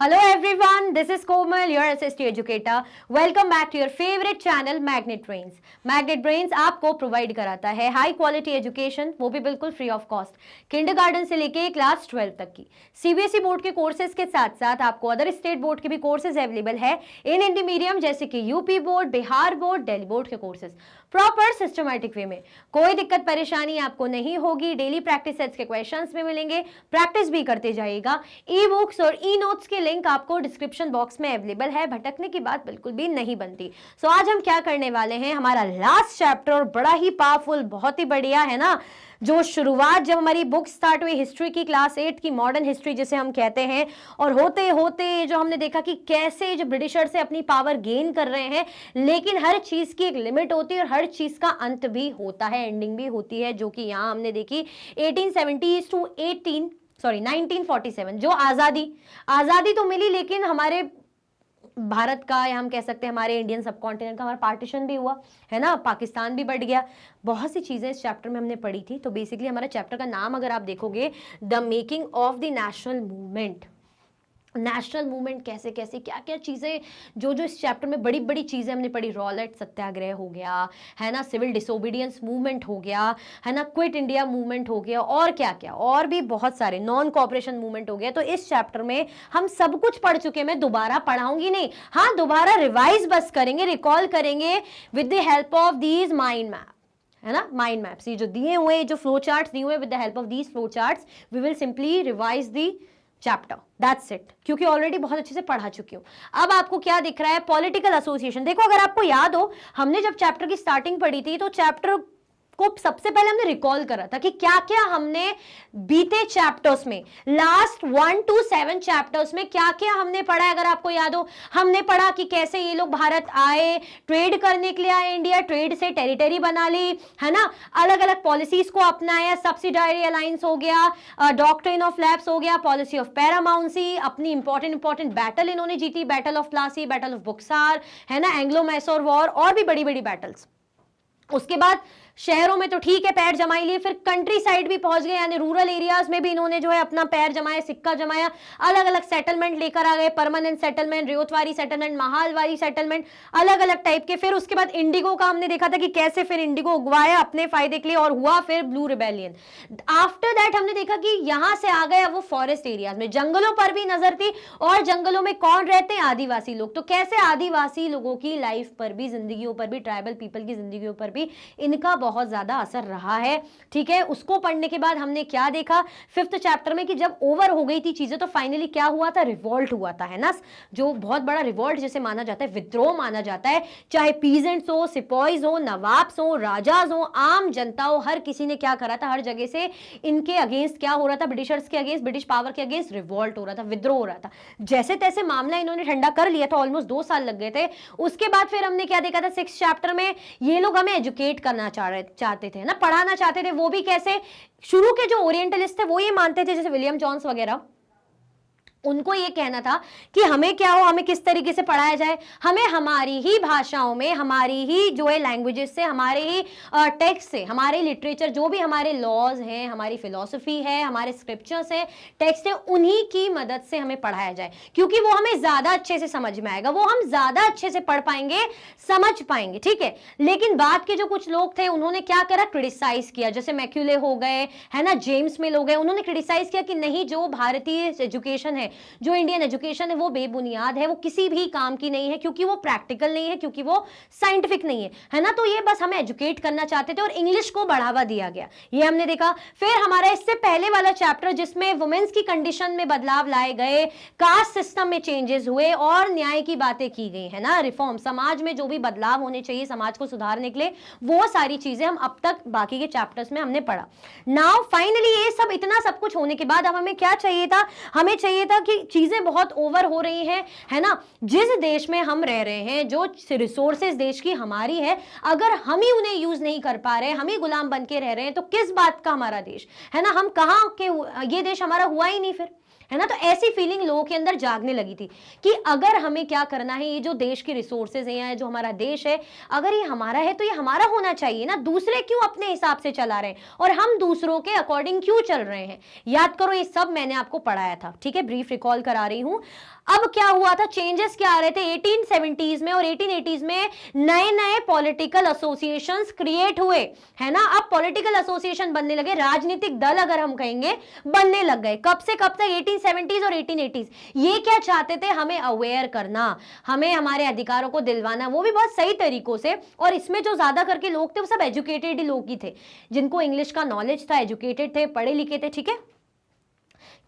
Hello everyone, this is Komal, your SST educator. Welcome back to your favorite channel Magnet Brains. Magnet Brains आपको provide कराता है high quality education, वो भी बिल्कुल free of cost, kindergarten से लेके class 12 तक की सीबीएसई बोर्ड के कोर्सेज के साथ साथ आपको अदर स्टेट बोर्ड के भी कोर्सेज अवेलेबल है इन हिंदी मीडियम, जैसे कि UP board, Bihar board, Delhi board के कोर्सेज प्रॉपर सिस्टमैटिक वे में। कोई दिक्कत परेशानी आपको नहीं होगी। डेली प्रैक्टिस सेट्स के क्वेश्चंस में मिलेंगे, प्रैक्टिस भी करते जाइएगा। ई बुक्स और ई नोट्स के लिंक आपको डिस्क्रिप्शन बॉक्स में अवेलेबल है, भटकने की बात बिल्कुल भी नहीं बनती। सो आज हम क्या करने वाले हैं, हमारा लास्ट चैप्टर, और बड़ा ही पावरफुल, बहुत ही बढ़िया है ना। जो शुरुआत जब हमारी बुक स्टार्ट हुई हिस्ट्री की, क्लास 8 की, मॉडर्न हिस्ट्री जिसे हम कहते हैं, और होते होते जो हमने देखा कि कैसे जो ब्रिटिशर से अपनी पावर गेन कर रहे हैं, लेकिन हर चीज की एक लिमिट होती है और हर चीज का अंत भी होता है, एंडिंग भी होती है, जो कि यहाँ हमने देखी 1870 टू 1947। जो आजादी तो मिली, लेकिन हमारे भारत का, या हम कह सकते हैं हमारे इंडियन सब कॉन्टिनेंट का, हमारा पार्टीशन भी हुआ है ना, पाकिस्तान भी बढ़ गया। बहुत सी चीजें इस चैप्टर में हमने पढ़ी थी। तो बेसिकली हमारा चैप्टर का नाम अगर आप देखोगे, the making of the national movement. National movement कैसे कैसे, क्या क्या चीज़ें, जो इस चैप्टर में बड़ी बड़ी चीज़ें हमने पढ़ी। रॉलेट सत्याग्रह हो गया है ना, सिविल डिसोबीडियंस मूवमेंट हो गया है ना, क्विट इंडिया मूवमेंट हो गया, और क्या क्या, और भी बहुत सारे, नॉन कॉपरेशन मूवमेंट हो गया। तो इस चैप्टर में हम सब कुछ पढ़ चुके हैं, मैं दोबारा पढ़ाऊंगी नहीं, हाँ दोबारा रिवाइज बस करेंगे, रिकॉल करेंगे with the help of these mind map, है ना, माइंड मैप्स। ये जो दिए हुए, जो फ्लो चार्ट्स दिए हुए, with the help of these flow charts we will simply revise the chapter, that's it, क्योंकि ऑलरेडी बहुत अच्छे से पढ़ा चुकी हूं। अब आपको क्या दिख रहा है, पॉलिटिकल एसोसिएशन। देखो, अगर आपको याद हो, हमने जब चैप्टर की स्टार्टिंग पढ़ी थी, तो चैप्टर को सबसे पहले हमने रिकॉल करा था कि क्या क्या हमने बीते चैप्टर्स में, लास्ट 1 to 7 चैप्टर्स में क्या क्या हमने पढ़ा है। अगर आपको याद हो, हमने पढ़ा कि कैसे ये लोग भारत आए, ट्रेड करने के लिए आए, इंडिया ट्रेड से टेरिटरी बना ली, है ना, अलग अलग पॉलिसीज को अपनाया, सब्सिडायरी अलायंस हो गया, डॉक्ट्रिन ऑफ लैप्स हो गया, पॉलिसी ऑफ पैरामाउंसी, अपनी इंपॉर्टेंट बैटल इन्होंने जीती, battle of Plassey, battle of Buxar, है ना, एंग्लो मैसूर वॉर, और भी बड़ी बड़ी बैटल्स। उसके बाद शहरों में तो ठीक है पैर जमाई लिए, फिर कंट्री साइड भी पहुंच गए, यानी रूरल एरियाज में भी इन्होंने जो है अपना पैर जमाया, सिक्का जमाया, अलग अलग सेटलमेंट लेकर आ गए, permanent settlement, ryotwari settlement, mahalwari settlement, अलग अलग टाइप के। फिर उसके बाद इंडिगो का हमने देखा था कि कैसे फिर इंडिगो उगवाया अपने फायदे के लिए, और हुआ फिर ब्लू रिबेलियन। आफ्टर दैट हमने देखा कि यहां से आ गया वो फॉरेस्ट एरियाज में, जंगलों पर भी नजर थी, और जंगलों में कौन रहते हैं, आदिवासी लोग। तो कैसे आदिवासी लोगों की लाइफ पर भी, जिंदगियों पर भी, ट्राइबल पीपल की जिंदगियों पर भी इनका बहुत ज्यादा असर रहा है। ठीक है, उसको पढ़ने के बाद हमने क्या देखा 5th चैप्टर में, कि जब ओवर हो गई थी चीजें, तो फाइनली क्या हुआ था, रिवॉल्ट हुआ था, है ना, जो बहुत बड़ा रिवॉल्ट जिसे माना जाता है, विद्रोह माना जाता है। चाहे पीजेंट्स हो, सिपॉइज हो, नवाब्स हो, राजाज हो, आम जनता हो, हर किसी ने क्या करा था, हर जगह से इनके अगेंस्ट क्या हो रहा था, ब्रिटिशर्स के अगेंस्ट, ब्रिटिश पावर के अगेंस्ट रिवॉल्ट हो रहा था, विद्रोह हो रहा था। जैसे तैसे मामला इन्होंने ठंडा कर लिया था, ऑलमोस्ट 2 साल लग गए थे। उसके बाद फिर हमने क्या देखा था 6th चैप्टर में, ये लोग हमें एजुकेट करना चाहते थे ना, पढ़ाना चाहते थे। वो भी कैसे, शुरू के जो ओरिएंटलिस्ट थे वो ये मानते थे, जैसे विलियम जॉन्स वगैरह, उनको ये कहना था कि हमें क्या हो, हमें किस तरीके से पढ़ाया जाए, हमें हमारी ही भाषाओं में, हमारी ही जो है लैंग्वेजेस से, हमारे ही टेक्स्ट से, हमारे लिटरेचर, जो भी हमारे लॉज हैं, हमारी फिलॉसफी है, हमारे स्क्रिप्चर्स है, टेक्स्ट है, उन्हीं की मदद से हमें पढ़ाया जाए, क्योंकि वो हमें ज्यादा अच्छे से समझ में आएगा, वो हम ज्यादा अच्छे से पढ़ पाएंगे, समझ पाएंगे। ठीक है, लेकिन बाद के जो कुछ लोग थे उन्होंने क्या करा, क्रिटिसाइज किया, जैसे मैक्यूले हो गए, है ना, जेम्स मिल हो गए, उन्होंने क्रिटिसाइज किया कि नहीं, जो भारतीय एजुकेशन है, जो इंडियन एजुकेशन है, वो बेबुनियाद है, वो किसी भी काम की नहीं है, क्योंकि वो प्रैक्टिकल नहीं है, क्योंकि वो साइंटिफिक नहीं है ना। तो ये बस हमें एजुकेट करना चाहते थे, और इंग्लिश को बढ़ावा दिया गया, ये हमने देखा। फिर हमारा इससे पहले वाला चैप्टर, जिसमें वुमेन्स की कंडीशन में बदलाव लाए गए, कास्ट सिस्टम में चेंजेस हुए, और न्याय की बातें की गई, है ना, रिफॉर्म, समाज में जो भी बदलाव होने चाहिए समाज को सुधारने के लिए, वो सारी चीजें हम अब तक बाकी के चैप्टर्स में हमने पढ़ा। नाउ फाइनली ये सब, इतना सब कुछ होने के बाद अब हमें क्या चाहिए था, हमें चाहिए था कि चीजें बहुत ओवर हो रही हैं, है ना, जिस देश में हम रह रहे हैं, जो रिसोर्सेज देश की हमारी है, अगर हम ही उन्हें यूज नहीं कर पा रहे, हम ही गुलाम बन के रह रहे हैं, तो किस बात का हमारा देश, है ना, हम कहां के, ये देश हमारा हुआ ही नहीं फिर, है ना। तो ऐसी फीलिंग लोगों के अंदर जागने लगी थी कि अगर हमें क्या करना है, ये जो देश की रिसोर्सेज हैं या जो हमारा देश है, अगर ये हमारा है तो ये हमारा होना चाहिए ना, दूसरे क्यों अपने हिसाब से चला रहे हैं और हम दूसरों के अकॉर्डिंग क्यों चल रहे हैं। याद करो ये सब मैंने आपको पढ़ाया था, ठीक है, ब्रीफ रिकॉल करा रही हूं। अब क्या हुआ था, चेंजेस क्या आ रहे थे 1870s में और 1880s में, नए नए पॉलिटिकल एसोसिएशंस क्रिएट हुए, है ना। अब पॉलिटिकल एसोसिएशन बनने लगे, राजनीतिक दल अगर हम कहेंगे बनने लग गए। कब से कब तक, 1870s और 1880s। ये क्या चाहते थे, हमें अवेयर करना, हमें हमारे अधिकारों को दिलवाना, वो भी बहुत सही तरीकों से। और इसमें जो ज्यादा करके लोग थे वो सब एजुकेटेड लोग ही थे, जिनको इंग्लिश का नॉलेज था, एजुकेटेड थे, पढ़े लिखे थे, ठीक है।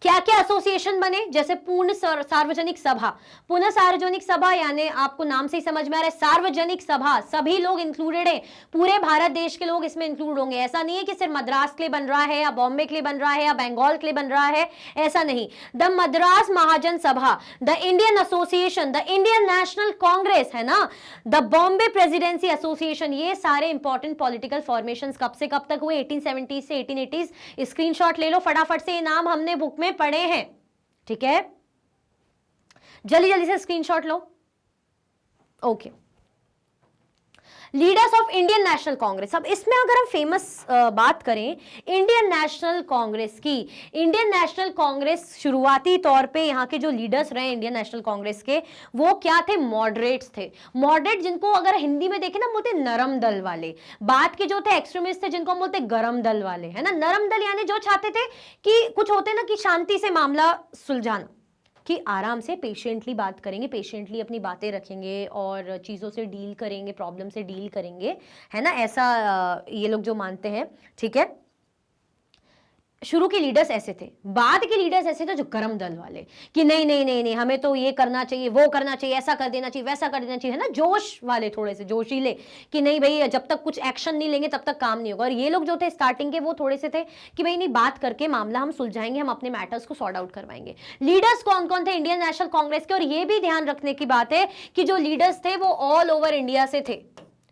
क्या क्या एसोसिएशन बने, जैसे पूर्ण सार्वजनिक सभा। पुनः सार्वजनिक सभा यानी आपको नाम से ही समझ में आ रहा है, सार्वजनिक सभा, सभी लोग इंक्लूडेड हैं, पूरे भारत देश के लोग इसमें इंक्लूड होंगे। ऐसा नहीं है कि सिर्फ मद्रास के लिए बन रहा है या बॉम्बे के लिए बन रहा है या बंगाल के लिए बन रहा है, ऐसा नहीं। द मद्रास महाजन सभा, the Indian association, the Indian national Congress, है ना, द बॉम्बे प्रेसिडेंसी एसोसिएशन, ये सारे इंपॉर्टेंट पॉलिटिकल फॉर्मेशन कब से कब तक हुए, 1870 से 1880। स्क्रीनशॉट ले लो फटाफट से, ये नाम हमने बुक में पढ़े हैं, ठीक है, जल्दी जल्दी से screenshot low. Okay, leaders of Indian national Congress. अब इसमें अगर हम फेमस बात करें इंडियन नेशनल कांग्रेस की, इंडियन नेशनल कांग्रेस शुरुआती तौर पे यहाँ के जो लीडर्स रहे इंडियन नेशनल कांग्रेस के, वो क्या थे, मॉडरेट्स थे। मॉडरेट जिनको अगर हिंदी में देखें ना, बोलते नरम दल वाले। बात के जो थे एक्सट्रीमिस्ट थे, जिनको हम बोलते गरम दल वाले, है ना। नरम दल यानी जो चाहते थे कि कुछ होते ना कि शांति से मामला सुलझाना, कि आराम से पेशेंटली बात करेंगे, पेशेंटली अपनी बातें रखेंगे और चीज़ों से डील करेंगे, प्रॉब्लम से डील करेंगे, है ना। ऐसा ये लोग जो मानते हैं, ठीक है। शुरू के लीडर्स ऐसे थे, बाद के लीडर्स ऐसे थे जो गरम दल वाले, कि नहीं नहीं नहीं नहीं, हमें तो ये करना चाहिए, वो करना चाहिए, ऐसा कर देना चाहिए, वैसा कर देना चाहिए, है ना। जोश वाले, थोड़े से जोशीले, कि नहीं भाई जब तक कुछ एक्शन नहीं लेंगे तब तक काम नहीं होगा। और ये लोग जो थे स्टार्टिंग के, वो थोड़े से थे कि भाई नहीं, बात करके मामला हम सुलझाएंगे, हम अपने मैटर्स को सॉर्ट आउट करवाएंगे। लीडर्स कौन कौन थे इंडियन नेशनल कांग्रेस के, और ये भी ध्यान रखने की बात है कि जो लीडर्स थे वो ऑल ओवर इंडिया से थे।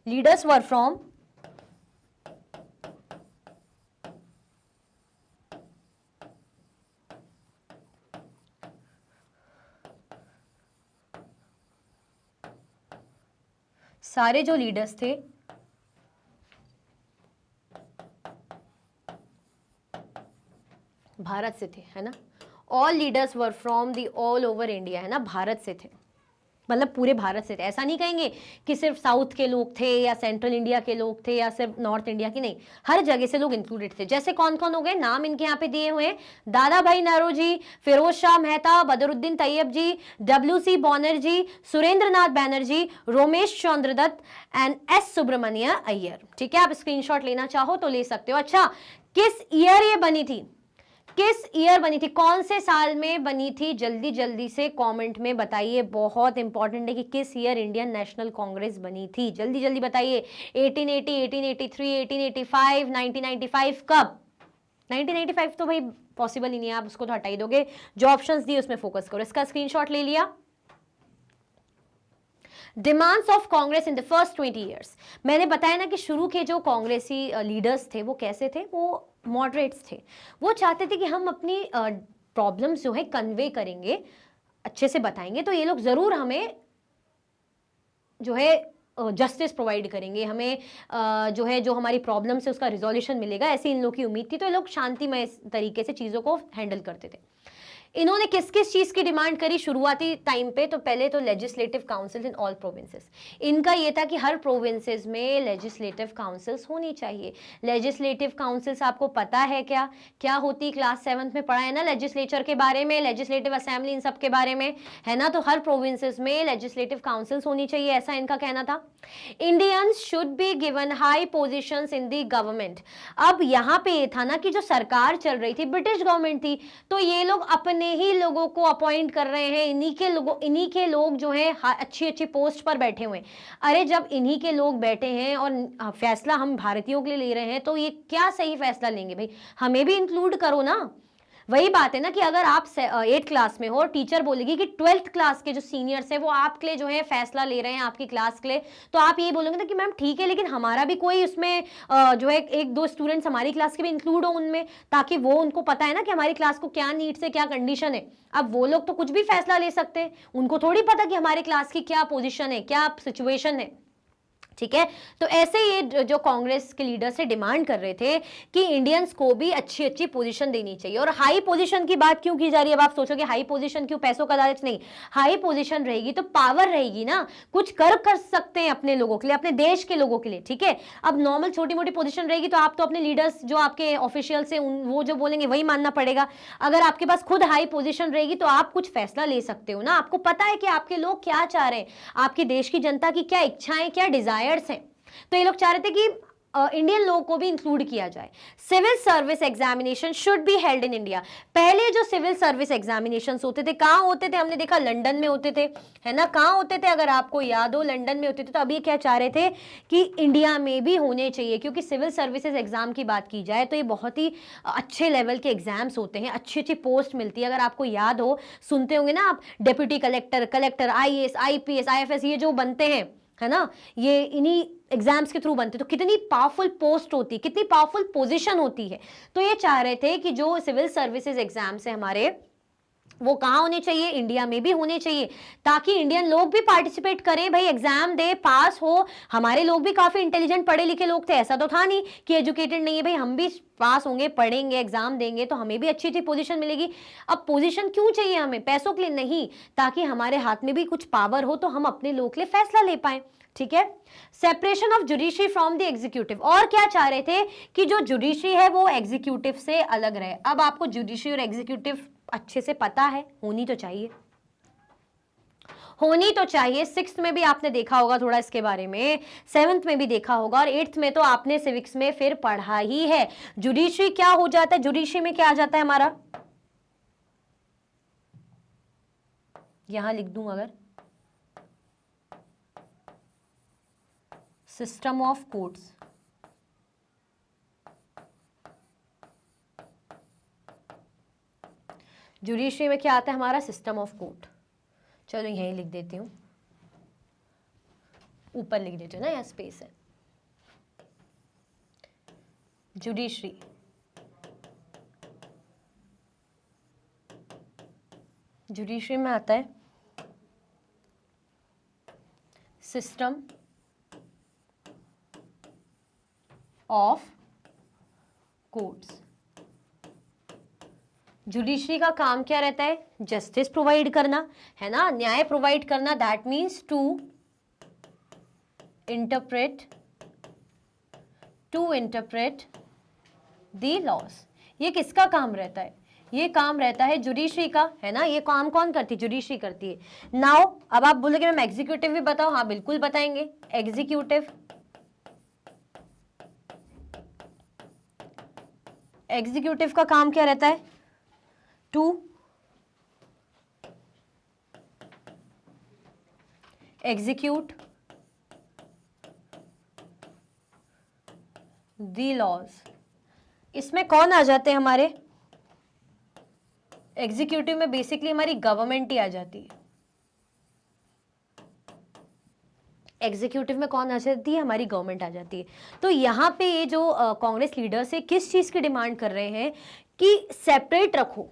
लीडर्स वर फ्रॉम सारे जो लीडर्स थे भारत से थे, है ना। All leaders were from the all over India, है ना, भारत से थे, मतलब पूरे भारत से थे। ऐसा नहीं कहेंगे कि सिर्फ साउथ के लोग थे या सेंट्रल इंडिया के लोग थे या सिर्फ नॉर्थ इंडिया की, नहीं, हर जगह से लोग इंक्लूडेड थे। जैसे कौन कौन हो गए, नाम इनके यहाँ पे दिए हुए हैं, Dada Bhai Naoroji, Firoz Shah Mehta, Badruddin Tyabji, WC Banerjee, Surendra Nath Banerjee, Romesh Chunder Dutt and S Subramania Iyer, ठीक है। आप स्क्रीनशॉट लेना चाहो तो ले सकते हो। अच्छा, किस ईयर ये बनी थी, किस ईयर बनी थी, कौन से साल में बनी थी, जल्दी जल्दी से कमेंट में बताइए। बहुत इंपॉर्टेंट है कि किस ईयर इंडियन नेशनल कांग्रेस बनी थी, जल्दी जल्दी बताइए। 1880, 1883, 1885, 1995, कब। 1995 तो भाई पॉसिबल ही नहीं है, आप उसको तो हटा ही दोगे। जो ऑप्शंस दिए उसमें फोकस करो। इसका स्क्रीनशॉट ले लिया। Demands of Congress in the first 20 years. मैंने बताया ना कि शुरू के जो कांग्रेसी लीडर्स थे वो कैसे थे, वो मॉडरेट्स थे। वो चाहते थे कि हम अपनी प्रॉब्लम्स जो है कन्वे करेंगे, अच्छे से बताएंगे, तो ये लोग जरूर हमें जो है जस्टिस प्रोवाइड करेंगे, हमें जो है जो हमारी प्रॉब्लम से उसका रिजोल्यूशन मिलेगा, ऐसी इन लोग की उम्मीद थी। तो ये लोग शांतिमय तरीके से चीज़ों को हैंडल करते थे। इन्होंने किस किस चीज़ की डिमांड करी शुरुआती टाइम पे, तो पहले तो legislative council in all provinces. इनका ये था कि हर प्रोविंसेस में लेजिस्लेटिव काउंसिल्स होनी चाहिए। लेजिस्लेटिव काउंसिल्स आपको पता है क्या क्या होती, क्लास 7th में पढ़ा है ना, लेजिस्लेचर के बारे में, लेजिस्लेटिव असेंबली, इन सब के बारे में, है ना। तो हर प्रोविंसेस में लेजिस्लेटिव काउंसिल्स होनी चाहिए, ऐसा इनका कहना था। Indians should be given high positions in the government. अब यहाँ पे ये था ना कि जो सरकार चल रही थी, ब्रिटिश गवर्नमेंट थी, तो ये लोग अपने ही लोगों को अपॉइंट कर रहे हैं, इन्हीं के लोग जो है अच्छी अच्छी पोस्ट पर बैठे हुए हैं। अरे जब इन्हीं के लोग बैठे हैं और फैसला हम भारतीयों के लिए ले रहे हैं, तो ये क्या सही फैसला लेंगे भाई, हमें भी इंक्लूड करो ना। वही बात है ना कि अगर आप 8th क्लास में हो और टीचर बोलेगी कि 12th क्लास के जो सीनियर्स है वो आपके लिए जो है फैसला ले रहे हैं आपकी क्लास के लिए, तो आप ये बोलोगे ना कि मैम ठीक है लेकिन हमारा भी कोई उसमें जो है एक दो स्टूडेंट्स हमारी क्लास के भी इंक्लूड हो उनमें, ताकि वो उनको पता है ना कि हमारी क्लास को क्या नीड्स है क्या कंडीशन है। अब वो लोग तो कुछ भी फैसला ले सकते हैं, उनको थोड़ी पता कि हमारी क्लास की क्या पोजीशन है क्या सिचुएशन है, ठीक है। तो ऐसे ये जो कांग्रेस के लीडर से डिमांड कर रहे थे कि इंडियंस को भी अच्छी अच्छी पोजीशन देनी चाहिए। और हाई पोजीशन की बात क्यों की जा रही है? अब आप सोचोगे हाई पोजीशन क्यों, पैसों का लालच नहीं, हाई पोजीशन रहेगी तो पावर रहेगी ना, कुछ कर सकते हैं अपने लोगों के लिए, अपने देश के लोगों के लिए, ठीक है। अब नॉर्मल छोटी मोटी पोजीशन रहेगी तो आप तो अपने लीडर्स जो आपके ऑफिशियल से वो जो बोलेंगे वही मानना पड़ेगा। अगर आपके पास खुद हाई पोजीशन रहेगी तो आप कुछ फैसला ले सकते हो ना, आपको पता है कि आपके लोग क्या चाह रहे हैं, आपकी देश की जनता की क्या इच्छाएं क्या डिजायर्स हैं। तो ये लोग चाह रहे थे कि इंडियन लोगों को भी इंक्लूड किया जाए। Civil service examination should be held in India. पहले जो सिविल सर्विस एग्जामिनेशंस होते थे कहां होते थे? हमने देखा लंदन में होते थे, है ना, कहां होते थे? अगर आपको याद हो लंदन में होते थे। तो अभी क्या चाह रहे थे कि इंडिया में भी होने चाहिए, क्योंकि सिविल सर्विसेज एग्जाम की बात की जाए तो ये बहुत ही अच्छे लेवल के एग्जाम्स होते हैं, अच्छी अच्छी पोस्ट मिलती है। अगर आपको याद हो, सुनते होंगे ना आप, deputy collector, collector, IAS, IPS, IFS, ये जो बनते हैं, है ना, ये इन्हीं एग्जाम्स के थ्रू बनते, तो कितनी पावरफुल पोस्ट होती, कितनी पावरफुल पोजीशन होती है। तो ये चाह रहे थे कि जो सिविल सर्विसेज एग्जाम्स है हमारे, वो कहां होने चाहिए? इंडिया में भी होने चाहिए, ताकि इंडियन लोग भी पार्टिसिपेट करें, भाई एग्जाम दे, पास हो। हमारे लोग भी काफी इंटेलिजेंट पढ़े लिखे लोग थे, ऐसा तो था नहीं कि एजुकेटेड नहीं है, भाई हम भी पास होंगे, पढ़ेंगे, एग्जाम देंगे तो हमें भी अच्छी अच्छी पोजीशन मिलेगी। अब पोजीशन क्यों चाहिए हमें? पैसों के लिए नहीं, ताकि हमारे हाथ में भी कुछ पावर हो तो हम अपने लोग के लिए फैसला ले पाए, ठीक है। Separation of judiciary from the executive. और क्या चाह रहे थे कि जो जुडिशरी है वो एग्जीक्यूटिव से अलग रहे। अब आपको जुडिशरी और एग्जीक्यूटिव अच्छे से पता है, होनी तो चाहिए, होनी तो चाहिए। 6th में भी आपने देखा होगा थोड़ा इसके बारे में, 7th में भी देखा होगा, और 8th में तो आपने सिविक्स में फिर पढ़ा ही है। जुडिशरी क्या हो जाता है? जुडिशरी में क्या आ जाता है हमारा, यहां लिख दूं अगर, सिस्टम ऑफ कोर्ट्स। जुडिशरी में क्या आता है हमारा? System of court. चलो यहीं लिख देती हूं, ऊपर लिख देती हूँ ना, यहाँ स्पेस है। जुडिशरी, जुडिशरी में आता है सिस्टम ऑफ कोर्ट्स। जुडिशरी का काम क्या रहता है? जस्टिस प्रोवाइड करना, है ना, न्याय प्रोवाइड करना। That means to interpret the laws. ये किसका काम रहता है? ये काम रहता है जुडिशरी का, है ना। ये काम कौन करती है? जुडिशरी करती है। नाउ अब आप बोलोगे मैम एग्जीक्यूटिव भी बताओ, हाँ बिल्कुल बताएंगे। एग्जीक्यूटिव, एग्जीक्यूटिव का काम क्या रहता है? To execute the laws. इसमें कौन आ जाते हैं हमारे? एग्जीक्यूटिव में बेसिकली हमारी गवर्नमेंट ही आ जाती है। एग्जीक्यूटिव में कौन आ जाती है? हमारी गवर्नमेंट आ जाती है। तो यहाँ पे ये जो कांग्रेस लीडर्स है किस चीज की डिमांड कर रहे हैं कि सेपरेट रखो।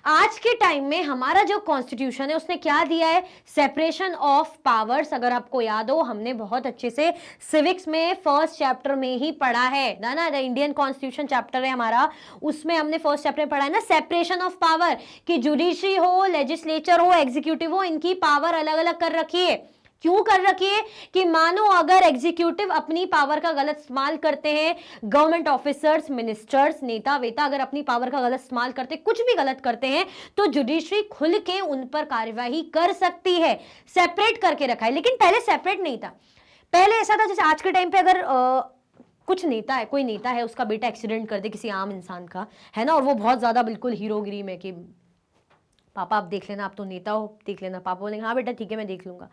आज के टाइम में हमारा जो कॉन्स्टिट्यूशन है उसने क्या दिया है? Separation of powers. अगर आपको याद हो, हमने बहुत अच्छे से सिविक्स में फर्स्ट चैप्टर में ही पढ़ा है ना, इंडियन कॉन्स्टिट्यूशन चैप्टर है हमारा, उसमें हमने फर्स्ट चैप्टर में पढ़ा है ना, सेपरेशन ऑफ पावर, कि जुडिशरी हो, लेजिस्लेचर हो, एग्जीक्यूटिव हो, इनकी पावर अलग अलग कर रखी है। क्यों कर रखी है? कि मानो अगर एग्जीक्यूटिव अपनी पावर का गलत इस्तेमाल करते हैं, गवर्नमेंट ऑफिसर्स, मिनिस्टर्स, नेता वेता अगर अपनी पावर का गलत इस्तेमाल करते, कुछ भी गलत करते हैं, तो जुडिशरी खुल के उन पर कार्यवाही कर सकती है। सेपरेट करके रखा है, लेकिन पहले सेपरेट नहीं था। पहले ऐसा था जैसे आज के टाइम पे अगर कुछ नेता है, कोई नेता है, उसका बेटा एक्सीडेंट कर दे किसी आम इंसान का, है ना, और वो बहुत ज्यादा बिल्कुल हीरोगिरी में कि पापा आप देख लेना, आप तो नेता हो, देख लेना। पापा बोलेंगे हाँ बेटा ठीक है मैं देख लूंगा।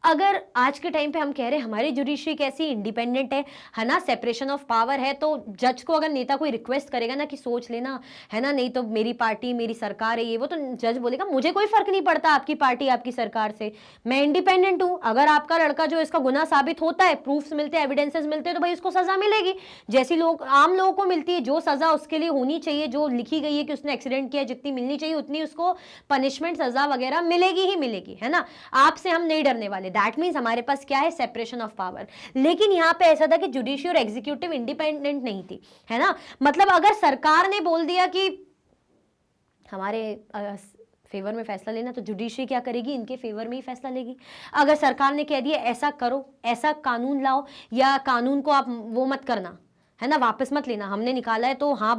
अगर आज के टाइम पे हम कह रहे हैं हमारी जुडिशरी कैसी इंडिपेंडेंट है ना, सेपरेशन ऑफ पावर है, तो जज को अगर नेता कोई रिक्वेस्ट करेगा ना कि सोच लेना, है ना, नहीं तो मेरी पार्टी मेरी सरकार है ये वो, तो जज बोलेगा मुझे कोई फर्क नहीं पड़ता आपकी पार्टी आपकी सरकार से, मैं इंडिपेंडेंट हूं। अगर आपका लड़का जो इसका गुनाह साबित होता है, प्रूफ्स मिलते हैं, एविडेंसेस मिलते हैं, तो भाई उसको सजा मिलेगी, जैसी लोग आम लोगों को मिलती है। जो सजा उसके लिए होनी चाहिए, जो लिखी गई है कि उसने एक्सीडेंट किया, जितनी मिलनी चाहिए उतनी उसको पनिशमेंट सजा वगैरह मिलेगी ही मिलेगी, है ना। आपसे हम नहीं डरने वाले। दैट मीन्स हमारे पास क्या है, सेपरेशन ऑफ पावर। लेकिन यहाँ पे ऐसा था कि जुडिशरी और एग्जीक्यूटिव इंडिपेंडेंट नहीं थी, है ना। मतलब अगर सरकार ने बोल दिया कि हमारे फेवर में फैसला लेना, तो जुडिशरी क्या करेगी, इनके फेवर में ही फैसला लेगी। अगर सरकार ने कह दिया ऐसा करो, ऐसा कानून लाओ, या कानून को आप वो मत करना, है ना, वापस मत लेना, हमने निकाला है तो हाँ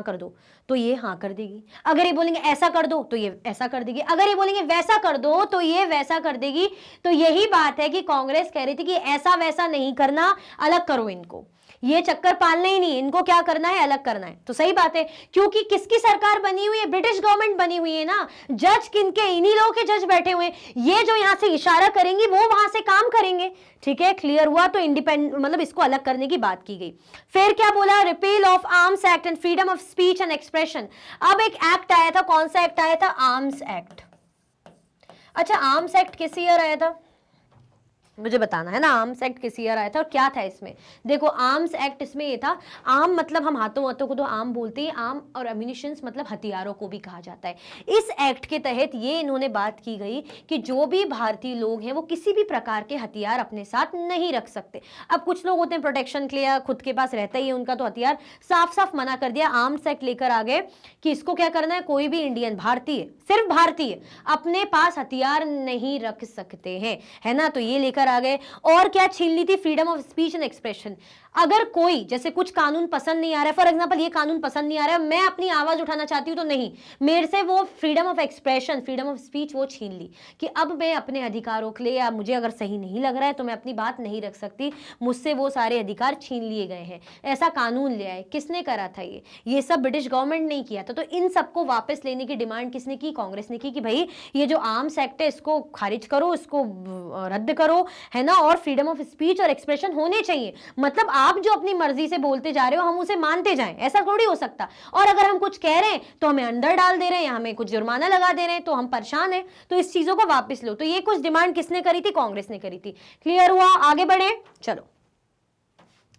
कर दो, तो ये हाँ कर देगी। अगर ये बोलेंगे ऐसा कर दो तो ये ऐसा कर देगी। अगर ये बोलेंगे वैसा कर दो तो ये वैसा कर देगी। तो यही बात है कि कांग्रेस कह रही थी कि ऐसा वैसा नहीं करना, अलग करो इनको, ये चक्कर पालना ही नहीं, इनको क्या करना है, अलग करना है। तो सही बात है, क्योंकि किसकी सरकार बनी हुई है, ब्रिटिश गवर्नमेंट बनी हुई है ना, जज किनके, इन्हीं लोगों के जज बैठे हुए हैं। ये जो यहां से इशारा करेंगी वो वहां से काम करेंगे। ठीक है, क्लियर हुआ। तो इंडिपेंडेंट मतलब इसको अलग करने की बात की गई। फिर क्या बोला, repeal of arms act and freedom of speech and expression. अब एक एक्ट आया था, कौन सा एक्ट आया था, आर्म्स एक्ट। अच्छा, आर्म्स एक्ट किस ईयर आया था मुझे बताना है ना, आर्म्स एक्ट किस ईयर आया था और क्या था इसमें। देखो आर्म्स एक्ट इसमें ये था, आर्म मतलब हम हाथों को तो आर्म बोलते हैं, आर्म और एम्युनिशंस मतलब हथियारों को भी कहा जाता है। इस एक्ट के तहत ये इन्होंने बात की गई कि जो भी भारतीय लोग हैं वो किसी भी प्रकार के हथियार अपने साथ नहीं रख सकते। अब कुछ लोग होते हैं प्रोटेक्शन के लिए, खुद के पास रहता ही है उनका, तो हथियार साफ साफ मना कर दिया। आर्म्स एक्ट लेकर आ गए कि इसको क्या करना है, कोई भी इंडियन, भारतीय, सिर्फ भारतीय अपने पास हथियार नहीं रख सकते हैं, है ना। तो ये लेकर आ गए। और क्या छीन ली थी, freedom of speech and expression. अगर कोई जैसे कुछ कानून पसंद नहीं आ रहा है, फॉर एग्जांपल ये कानून पसंद नहीं आ रहा है, मैं अपनी आवाज उठाना चाहती हूं तो नहीं, मेरे से वो freedom of expression, freedom of speech वो छीन ली कि अब मैं अपने अधिकारों के लिए, या मुझे अगर सही नहीं लग रहा है तो मैं अपनी बात नहीं रख सकती, मुझसे वो सारे अधिकार छीन लिए गए हैं। ऐसा कानून ले आए। किसने करा था ये सब ब्रिटिश गवर्नमेंट ने किया था। तो इन सबको वापस लेने की डिमांड किसने की, कांग्रेस ने की कि भाई ये जो आर्म्स एक्ट है इसको खारिज करो, इसको रद्द करो, है ना, और फ्रीडम ऑफ स्पीच और एक्सप्रेशन होने चाहिए। मतलब आप जो अपनी मर्जी से बोलते जा रहे हो हम उसे मानते जाएं, ऐसा थोड़ी हो सकता। और अगर हम कुछ कह रहे हैं तो हमें अंदर डाल दे रहे हैं या हमें कुछ जुर्माना लगा दे रहे हैं, तो हम परेशान हैं। तो इस चीजों को वापस लो। तो ये कुछ डिमांड किसने करी थी, कांग्रेस ने करी थी। क्लियर हुआ, आगे बढ़े, चलो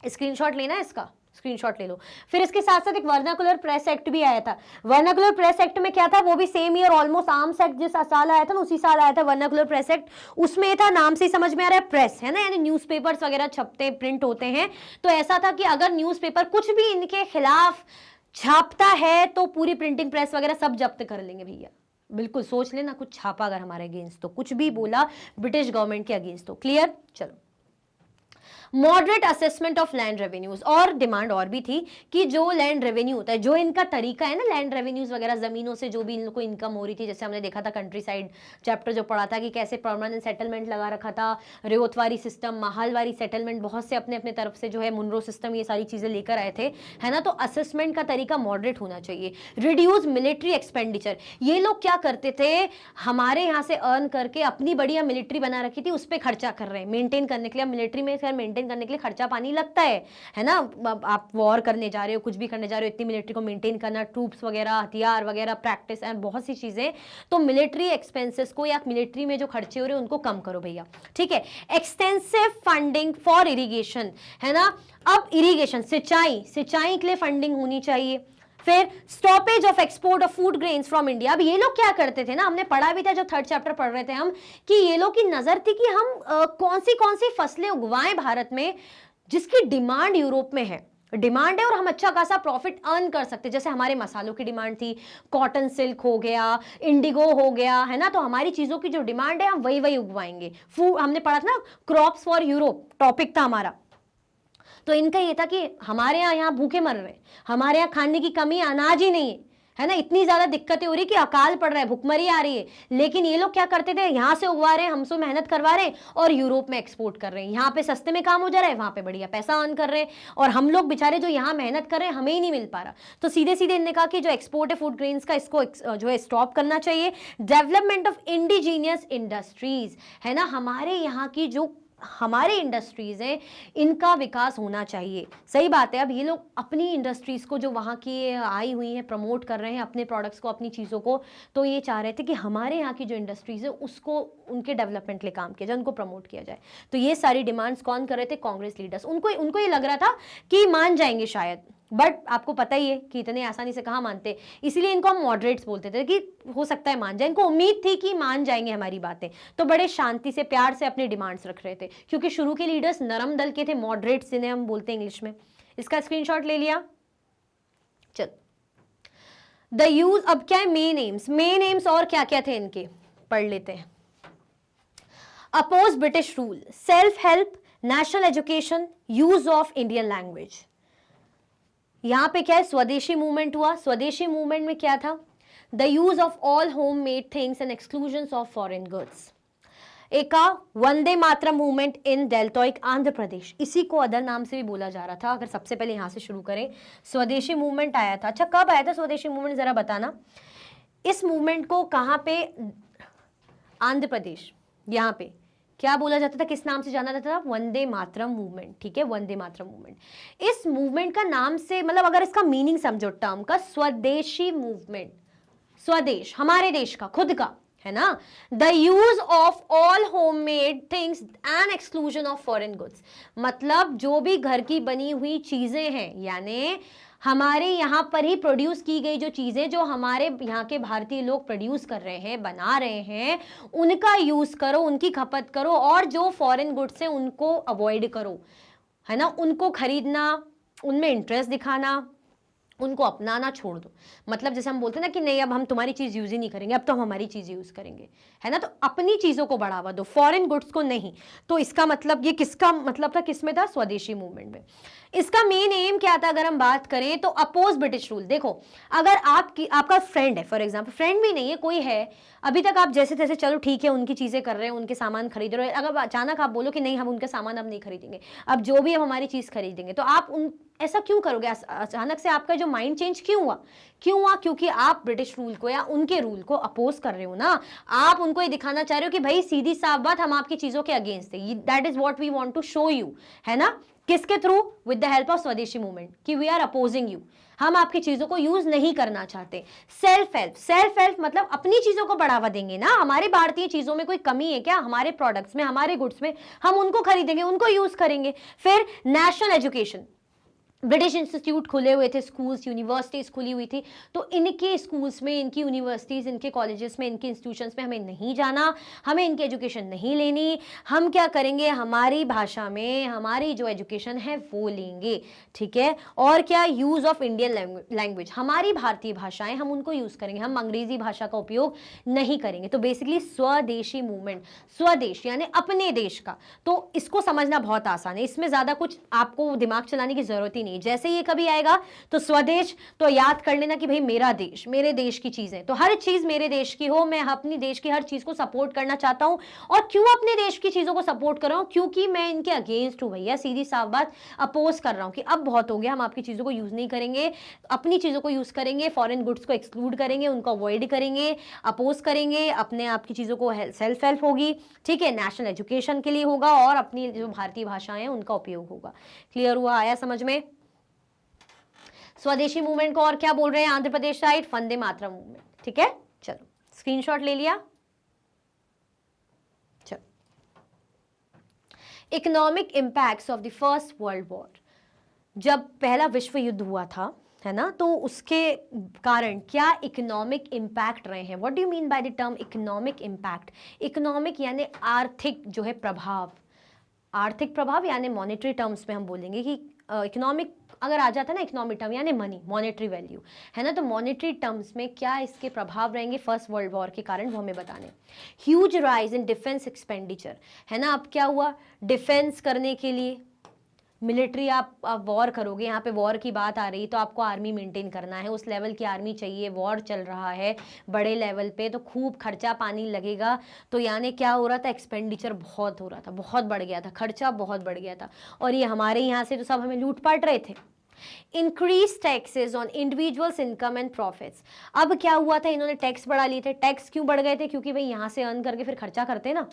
स्क्रीनशॉट लेना है इसका, स्क्रीनशॉट ले लो। फिर इसके साथ साथ एक वर्नाकुलर प्रेस एक्ट भी आया था। वर्नाकुलर प्रेस एक्ट में क्या था, वो भी same year almost arms act जिस साल आया था ना उसी साल आया था वर्नाकुलर प्रेस एक्ट। उसमें था, नाम से ही समझ में आ रहा है, प्रेस, है ना, यानी न्यूज़पेपर्स वगैरह छपते प्रिंट होते हैं। तो ऐसा था कि अगर न्यूज़पेपर कुछ भी इनके खिलाफ छापता है तो पूरी प्रिंटिंग प्रेस वगैरह सब जब्त कर लेंगे भैया। बिल्कुल सोच लेना, कुछ छापा अगर हमारे अगेंस्ट, तो कुछ भी बोला ब्रिटिश गवर्नमेंट के अगेंस्ट, तो क्लियर। चलो, moderate assessment of land revenues. और डिमांड और भी थी कि जो लैंड रेवेन्यू होता है, जो इनका तरीका है ना लैंड रेवेन्यूज वगैरह, जमीनों से जो भी इनको इनकम हो रही थी, जैसे हमने देखा था कंट्री साइड चैप्टर जो पढ़ा था कि कैसे परमानेंट सेटलमेंट लगा रखा था, रेवतवारी सिस्टम, महालवारी सेटलमेंट, बहुत से अपने अपने तरफ से जो है मुनरो सिस्टम, ये सारी चीजें लेकर आए थे, है ना। तो असेसमेंट का तरीका मॉडरेट होना चाहिए। Reduce military expenditure. ये लोग क्या करते थे, हमारे यहाँ से अर्न करके अपनी बढ़िया मिलिट्री बना रखी थी, उस पर खर्चा कर रहे हैं मेंटेन करने के लिए। मिलिट्री में खैर मेंटेन करने के लिए खर्चा पानी लगता है ना। आप वॉर करने जा रहे हो, कुछ भी करने जा रहे हो, इतनी मिलिट्री को मेंटेन करना, ट्रूप्स वगैरह, हथियार वगैरह, प्रैक्टिस एंड बहुत सी चीजें। तो मिलिट्री एक्सपेंसेस को या मिलिट्री में जो खर्चे हो रहे हैं उनको कम करो भैया, ठीक है। एक्सटेंसिव फंडिंग फॉर इरिगेशन, है ना। अब इरिगेशन, सिंचाई के लिए फंडिंग होनी चाहिए। फिर stoppage of export of food grains from India. अब ये लोग क्या करते थे ना, हमने पढ़ा भी था जो थर्ड चैप्टर पढ़ रहे थे हम, कि ये लोग की नजर थी कि हम कौन सी फसलें उगवाएं भारत में जिसकी डिमांड यूरोप में है, डिमांड है और हम अच्छा खासा प्रॉफिट अर्न कर सकते। जैसे हमारे मसालों की डिमांड थी, कॉटन सिल्क हो गया, इंडिगो हो गया, है ना। तो हमारी चीजों की जो डिमांड है हम वही उगवाएंगे। फूड हमने पढ़ा था ना, क्रॉप्स फॉर यूरोप टॉपिक था हमारा। तो इनका ये था कि हमारे यहाँ भूखे मर रहे हैं, हमारे यहाँ खाने की कमी, अनाज ही नहीं है ना, इतनी ज्यादा दिक्कतें हो रही कि अकाल पड़ रहा है, भुखमरी आ रही है, लेकिन ये लोग क्या करते थे, यहाँ से उगवा रहे हैं, हमसे मेहनत करवा रहे हैं और यूरोप में एक्सपोर्ट कर रहे हैं, यहाँ पे सस्ते में काम हो जा रहा है, वहां पे बढ़िया पैसा अर्न कर रहे हैं, और हम लोग बेचारे जो यहाँ मेहनत कर रहे हैं हमें ही नहीं मिल पा रहा। तो सीधे सीधे इन्होंने कहा कि जो एक्सपोर्ट है फूड ग्रेन्स का, इसको जो है स्टॉप करना चाहिए। डेवलपमेंट ऑफ इंडिजीनियस इंडस्ट्रीज, है ना, हमारे यहाँ की जो हमारे इंडस्ट्रीज हैं इनका विकास होना चाहिए। सही बात है, अब ये लोग अपनी इंडस्ट्रीज को जो वहाँ की आई हुई हैं प्रमोट कर रहे हैं, अपने प्रोडक्ट्स को, अपनी चीज़ों को, तो ये चाह रहे थे कि हमारे यहाँ की जो इंडस्ट्रीज है उसको, उनके डेवलपमेंट लिए काम किया जाए, उनको प्रमोट किया जाए। तो ये सारी डिमांड्स कौन कर रहे थे, कांग्रेस लीडर्स। उनको ये लग रहा था कि मान जाएंगे शायद, बट आपको पता ही है कि इतने आसानी से कहाँ मानते, इसीलिए इनको हम मॉडरेट्स बोलते थे कि हो सकता है मान जाए। इनको उम्मीद थी कि मान जाएंगे हमारी बातें, तो बड़े शांति से प्यार से अपने डिमांड्स रख रहे थे, क्योंकि शुरू के लीडर्स नरम दल के थे, मॉडरेट्स जिन्हें हम बोलते हैं इंग्लिश में। इसका स्क्रीनशॉट ले लिया। चल, द यूज, अब क्या है, मेन एम्स और क्या क्या थे इनके, पढ़ लेते हैं। Oppose British rule, self help, national education, use of Indian language. यहां पे क्या है, स्वदेशी मूवमेंट हुआ। स्वदेशी मूवमेंट में क्या था, the use of all home made things and exclusion of foreign goods. एक वंदे मातरम मूवमेंट इन डेल्टॉइक आंध्र प्रदेश, इसी को अदर नाम से भी बोला जा रहा था। अगर सबसे पहले यहां से शुरू करें, स्वदेशी मूवमेंट आया था। अच्छा, कब आया था स्वदेशी मूवमेंट, जरा बताना। इस मूवमेंट को कहां पे, आंध्र प्रदेश, यहां पे क्या बोला जाता था, किस नाम से जाना जाता था, वंदे मातरम मूवमेंट। ठीक है, वंदे मातरम मूवमेंट। इस मूवमेंट का नाम से मतलब अगर इसका मीनिंग समझो टर्म का, स्वदेशी मूवमेंट, स्वदेश, हमारे देश का, खुद का, है ना। The use of all homemade things and exclusion of foreign goods, मतलब जो भी घर की बनी हुई चीजें हैं, यानी हमारे यहाँ पर ही प्रोड्यूस की गई जो चीजें, जो हमारे यहाँ के भारतीय लोग प्रोड्यूस कर रहे हैं, बना रहे हैं, उनका यूज करो, उनकी खपत करो, और जो फॉरेन गुड्स हैं उनको अवॉइड करो, है ना, उनको खरीदना, उनमें इंटरेस्ट दिखाना, उनको अपनाना छोड़ दो। मतलब जैसे हम बोलते हैं ना कि नहीं अब हम तुम्हारी चीज यूज ही नहीं करेंगे, अब तो हम हमारी चीज यूज करेंगे, है ना। तो अपनी चीजों को बढ़ावा दो, फॉरेन गुड्स को नहीं। तो इसका मतलब, ये किसका मतलब था, किसमें था, स्वदेशी मूवमेंट में। इसका मेन एम क्या था, अगर हम बात करें तो अपोज ब्रिटिश रूल। देखो, अगर आपका फ्रेंड है, फॉर एग्जाम्पल, फ्रेंड भी नहीं है, कोई है, अभी तक आप जैसे तैसे चलो ठीक है उनकी चीजें कर रहे हैं, उनके सामान खरीद रहे हो, अगर अचानक आप बोलो कि नहीं हम उनके सामान अब नहीं खरीदेंगे, अब जो भी हम हमारी चीज खरीदेंगे, तो आप ऐसा क्यों करोगे, अचानक से आपका जो माइंड चेंज क्यों हुआ, क्योंकि आप ब्रिटिश रूल को या उनके रूल को अपोज कर रहे हो ना। आप उनको ये दिखाना चाह रहे हो कि भाई सीधी साफ बात, हम आपकी चीजों के अगेंस्ट है, that is what we want to show you, है ना। किसके थ्रू, with the help of swadeshi movement, कि वी आर अपोजिंग यू, हम आपकी चीजों को यूज नहीं करना चाहते। सेल्फ हेल्प मतलब अपनी चीजों को बढ़ावा देंगे ना, हमारे भारतीय चीजों में कोई कमी है क्या, हमारे प्रोडक्ट्स में, हमारे गुड्स में, हम उनको खरीदेंगे, उनको यूज करेंगे। फिर नेशनल एजुकेशन, ब्रिटिश इंस्टीट्यूट खुले हुए थे, स्कूल्स, यूनिवर्सिटीज खुली हुई थी, तो इनके स्कूल्स में, इनकी यूनिवर्सिटीज, इनके कॉलेजेस में, इनके इंस्टीट्यूशंस में हमें नहीं जाना, हमें इनकी एजुकेशन नहीं लेनी। हम क्या करेंगे, हमारी भाषा में हमारी जो एजुकेशन है वो लेंगे, ठीक है। और क्या, यूज ऑफ इंडियन लैंग्वेज, हमारी भारतीय भाषाएं हम उनको यूज करेंगे, हम अंग्रेजी भाषा का उपयोग नहीं करेंगे। तो बेसिकली स्वदेशी मूवमेंट, स्वदेश यानी अपने देश का। तो इसको समझना बहुत आसान है, इसमें ज्यादा कुछ आपको दिमाग चलाने की जरूरत ही नहीं। जैसे ये कभी आएगा तो स्वदेश, तो याद कर लेना कि भाई मेरा देश, मेरे देश की चीजें, तो हर चीज मेरे देश की हो, मैं अपनी देश की हर चीज को सपोर्ट करना चाहता हूं। और क्यों अपने देश की चीजों को सपोर्ट कर रहा हूं, क्योंकि मैं इनके अगेंस्ट हूं भैया, सीधी साफ बात, अपोज कर रहा हूं कि अब बहुत हो गया, हम आपकी चीजों को यूज नहीं करेंगे, अपनी चीजों को यूज करेंगे, फॉरेन गुड्स को एक्सक्लूड करेंगे, उनको अवॉइड करेंगे, अपोज करेंगे, अपने आप की चीजों को सेल्फ हेल्प होगी, ठीक है, नेशनल एजुकेशन के लिए होगा, और अपनी जो भारतीय भाषाएं हैं उनका उपयोग होगा। क्लियर हुआ, आया समझ में। स्वदेशी मूवमेंट को और क्या बोल रहे हैं आंध्र प्रदेश साइड, वंदे मातरम मूवमेंट, ठीक है। चलो स्क्रीनशॉट ले लिया। चलो, economic impacts of the first world war, जब पहला विश्व युद्ध हुआ था, है ना, तो उसके कारण क्या इकोनॉमिक इंपैक्ट रहे हैं। What do you mean by the term economic impact. Economic यानी आर्थिक जो है प्रभाव, आर्थिक प्रभाव यानी मॉनेटरी टर्म्स में हम बोलेंगे कि इकोनॉमिक अगर आ जाता है ना, इकोनॉमिक टर्म यानी मनी, मॉनेटरी वैल्यू, है ना। तो मॉनेटरी टर्म्स में क्या इसके प्रभाव रहेंगे फर्स्ट वर्ल्ड वॉर के कारण, वो हमें बताने। Huge rise in defence expenditure, है ना। अब क्या हुआ, डिफेंस करने के लिए मिलिट्री आप वॉर करोगे, यहाँ पे वॉर की बात आ रही तो आपको आर्मी मेंटेन करना है, उस लेवल की आर्मी चाहिए, वॉर चल रहा है बड़े लेवल पे, तो खूब खर्चा पानी लगेगा। तो यानी क्या हो रहा था, एक्सपेंडिचर बहुत हो रहा था, बहुत बढ़ गया था, खर्चा बहुत बढ़ गया था। और ये हमारे यहाँ से तो सब हमें लूट पाट रहे थे। Increase taxes on individuals income and profits. अब क्या हुआ था, इन्होंने टैक्स बढ़ा लिए थे। टैक्स क्यों बढ़ गए थे, क्योंकि भाई यहाँ से अर्न करके फिर खर्चा करते ना।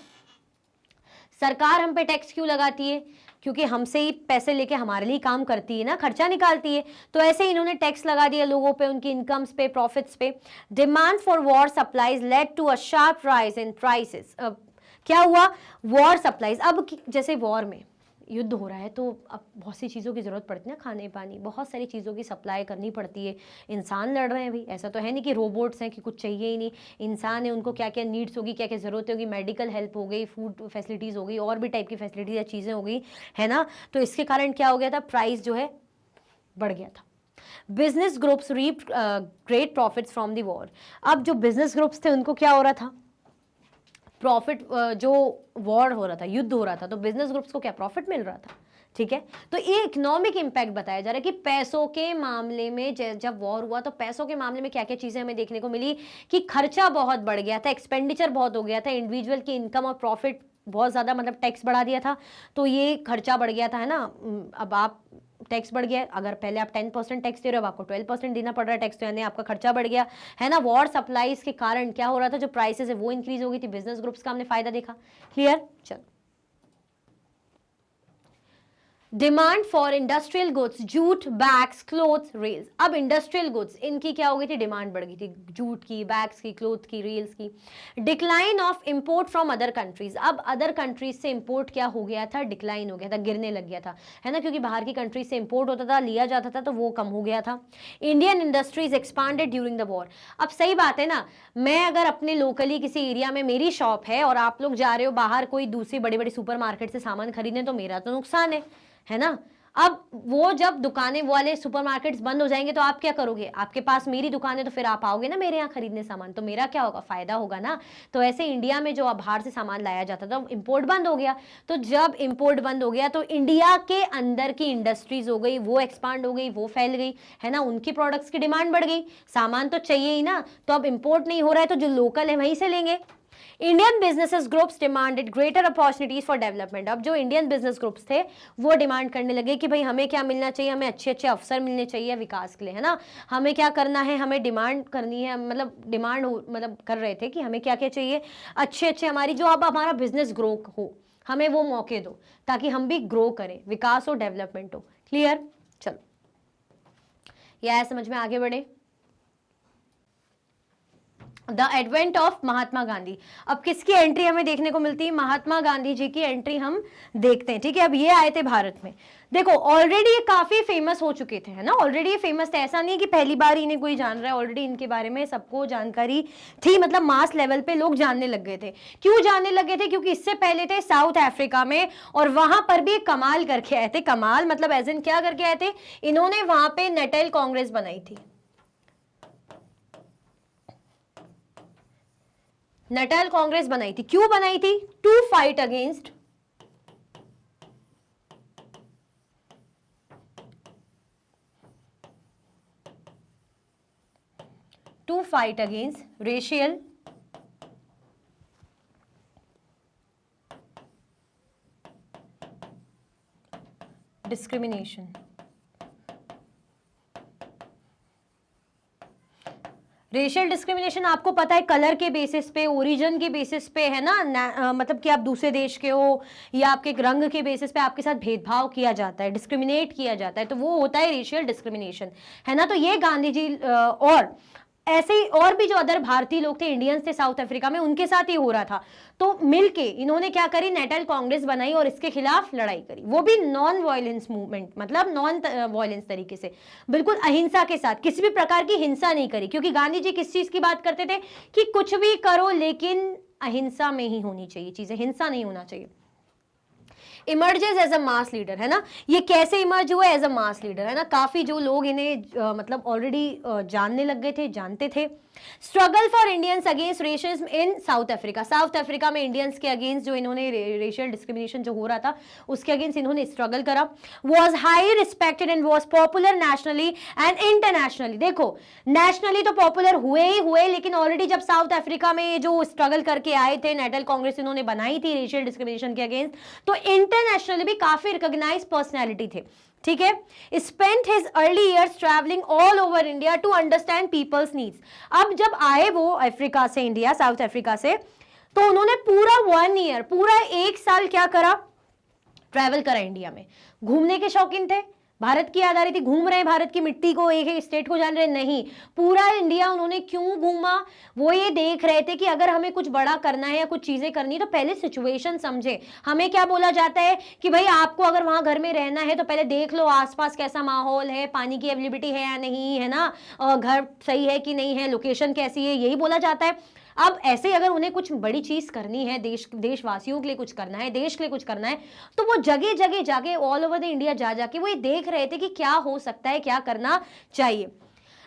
सरकार हम पे टैक्स क्यों लगाती है, क्योंकि हमसे ही पैसे लेके हमारे लिए काम करती है ना, खर्चा निकालती है। तो ऐसे ही इन्होंने टैक्स लगा दिया लोगों पे, उनकी इनकम्स पे, प्रॉफिट्स पे। Demand for war supplies led to a sharp rise in prices. क्या हुआ, वॉर सप्लाईज, अब जैसे वॉर में युद्ध हो रहा है तो अब बहुत सी चीज़ों की ज़रूरत पड़ती है ना, खाने पानी, बहुत सारी चीज़ों की सप्लाई करनी पड़ती है। इंसान लड़ रहे हैं भाई, ऐसा तो है नहीं कि रोबोट्स हैं कि कुछ चाहिए ही नहीं। इंसान है, उनको क्या क्या नीड्स होगी, क्या क्या ज़रूरत होगी, मेडिकल हेल्प हो गई, फूड फैसिलिटीज़ हो गई, और भी टाइप की फैसिलिटीज़ या चीज़ें हो गई, है ना। तो इसके कारण क्या हो गया था, प्राइस जो है बढ़ गया था। Business groups reap great profits from the war. अब जो बिजनेस ग्रुप्स थे उनको क्या हो रहा था, प्रॉफिट, जो वॉर हो रहा था, युद्ध हो रहा था, तो बिजनेस ग्रुप्स को क्या प्रॉफिट मिल रहा था। ठीक है, तो ये इकोनॉमिक इंपैक्ट बताया जा रहा है कि पैसों के मामले में जब वॉर हुआ तो पैसों के मामले में क्या क्या चीजें हमें देखने को मिली कि खर्चा बहुत बढ़ गया था, एक्सपेंडिचर बहुत हो गया था, इंडिविजुअल की इनकम और प्रॉफिट बहुत ज्यादा, मतलब टैक्स बढ़ा दिया था तो ये खर्चा बढ़ गया था, है ना। अब आप टैक्स बढ़ गया, अगर पहले आप 10% टैक्स दे रहे हो, आपको 12% देना पड़ रहा है टैक्स, तो यानी आपका खर्चा बढ़ गया, है ना। वॉर सप्लाईज के कारण क्या हो रहा था, जो प्राइसेस है वो इंक्रीज हो गई थी, बिजनेस ग्रुप्स का हमने फायदा देखा। क्लियर, चलो। Demand for industrial goods, jute, bags, clothes, rails. अब इंडस्ट्रियल गुड्स, इनकी क्या हो गई थी, डिमांड बढ़ गई थी, जूट की, बैग्स की, क्लोथ की, रेल्स की। Decline of import from other countries. अब अदर कंट्रीज से इंपोर्ट क्या हो गया था, डिक्लाइन हो गया था, गिरने लग गया था, है ना, क्योंकि बाहर की कंट्रीज से इंपोर्ट होता था, लिया जाता था, तो वो कम हो गया था। Indian industries expanded during the war. अब सही बात है ना, मैं अगर अपने लोकली किसी एरिया में मेरी शॉप है और आप लोग जा रहे हो बाहर कोई दूसरी बड़ी बड़ी सुपर मार्केट से सामान खरीदने, तो मेरा तो नुकसान है ना। अब वो जब दुकानें वाले सुपरमार्केट्स बंद हो जाएंगे तो आप क्या करोगे, आपके पास मेरी दुकान है तो फिर आप आओगे ना मेरे यहाँ खरीदने सामान, तो मेरा क्या होगा, फायदा होगा ना। तो ऐसे इंडिया में जो बाहर से सामान लाया जाता था, इंपोर्ट बंद हो गया, तो जब इंपोर्ट बंद हो गया तो इंडिया के अंदर की इंडस्ट्रीज हो गई, वो एक्सपांड हो गई, वो फैल गई, है ना, उनकी प्रोडक्ट्स की डिमांड बढ़ गई, सामान तो चाहिए ही ना। तो अब इंपोर्ट नहीं हो रहा है तो जो लोकल है वहीं से लेंगे। Indian businesses groups demanded greater opportunities for development. अब जो इंडियन बिजनेस ग्रुप्स थे वो डिमांड करने लगे कि भाई हमें क्या मिलना चाहिए, हमें अच्छे अच्छे अवसर मिलने चाहिए विकास के लिए, है ना। हमें क्या करना है, हमें डिमांड करनी है, मतलब डिमांड मतलब कर रहे थे कि हमें क्या क्या चाहिए, अच्छे अच्छे हमारी जो अब हमारा बिजनेस ग्रो हो, हमें वो मौके दो ताकि हम भी ग्रो करें, विकास हो, डेवलपमेंट हो। क्लियर, चलो यह समझ में आगे बढ़े। The advent of Mahatma Gandhi. अब किसकी एंट्री हमें देखने को मिलती है, महात्मा गांधी जी की एंट्री हम देखते हैं। ठीक है, अब ये आए थे भारत में। देखो ऑलरेडी ये काफी फेमस हो चुके थे, है ना, ऑलरेडी ये फेमस थे, ऐसा नहीं है कि पहली बार इन्हें कोई जान रहा है, ऑलरेडी इनके बारे में सबको जानकारी थी, मतलब मास लेवल पे लोग जानने लग गए थे। क्यों जानने लगे थे, क्योंकि इससे पहले थे साउथ अफ्रीका में और वहां पर भी कमाल करके आए थे। कमाल मतलब एज इन क्या करके आए थे, इन्होंने वहां पे नेटल कांग्रेस बनाई थी। नेटल कांग्रेस बनाई थी, क्यों बनाई थी, to fight against racial discrimination. Racial discrimination आपको पता है, कलर के बेसिस पे, ओरिजिन के बेसिस पे, है ना, मतलब कि आप दूसरे देश के हो या आपके रंग के बेसिस पे आपके साथ भेदभाव किया जाता है, डिस्क्रिमिनेट किया जाता है, तो वो होता है रेशियल डिस्क्रिमिनेशन, है ना। तो ये गांधी जी और ऐसे ही और भी जो अदर भारतीय लोग थे, इंडियंस थे साउथ अफ्रीका में, उनके साथ ही हो रहा था। तो मिलके इन्होंने क्या करी, नेटल कांग्रेस बनाई और इसके खिलाफ लड़ाई करी, वो भी नॉन वायलेंस मूवमेंट, मतलब नॉन वायलेंस तरीके से, बिल्कुल अहिंसा के साथ, किसी भी प्रकार की हिंसा नहीं करी, क्योंकि गांधी जी किस चीज की बात करते थे कि कुछ भी करो लेकिन अहिंसा में ही होनी चाहिए चीजें, हिंसा नहीं होना चाहिए। Emerges as a mass leader, है ना। ये कैसे इमर्ज हुआ एज अ मास लीडर, है ना। काफी जो लोग इन्हें मतलब ऑलरेडी जानने लग गए थे, जानते थे। Struggle for Indians against racism in South Africa, South Africa में इंडियंस के अगेंस्ट जो इन्होंने रेशियल डिस्क्रिमिनेशन जो हो रहा था उसके अगेंस्ट इन्होंने स्ट्रगल करा। Was high respected and was popular nationally and internationally. देखो नेशनली तो पॉपुलर हुए ही हुए, लेकिन ऑलरेडी जब साउथ अफ्रीका में जो स्ट्रगल करके आए थे, नेशनल कांग्रेस इन्होंने बनाई थी रेशियल डिस्क्रिमिनेशन के अगेंस्ट, तो इंटरनेशनली भी काफी रिकॉग्नाइज पर्सनैलिटी थे, ठीक है। Spent his early years travelling all over India to understand people's needs. अब जब आए वो अफ्रीका से, इंडिया साउथ अफ्रीका से, तो उन्होंने पूरा 1 ईयर, पूरा 1 साल क्या करा, ट्रैवल करा इंडिया में। घूमने के शौकीन थे, भारत की याद आ रही थी, घूम रहे हैं भारत की मिट्टी को, एक एक स्टेट को जान रहे, नहीं, पूरा इंडिया उन्होंने क्यों घूमा, वो ये देख रहे थे कि अगर हमें कुछ बड़ा करना है या कुछ चीजें करनी है तो पहले सिचुएशन समझे। हमें क्या बोला जाता है कि भाई आपको अगर वहां घर में रहना है तो पहले देख लो आसपास कैसा माहौल है, पानी की अवेलेबिलिटी है या नहीं, है ना, घर सही है कि नहीं है, लोकेशन कैसी है, यही बोला जाता है। अब ऐसे अगर उन्हें कुछ बड़ी चीज करनी है, देशवासियों के लिए कुछ करना है, देश के लिए कुछ करना है, तो वो जगह जगह जाके ऑल ओवर द इंडिया जा जाके वो ये देख रहे थे कि क्या हो सकता है, क्या करना चाहिए।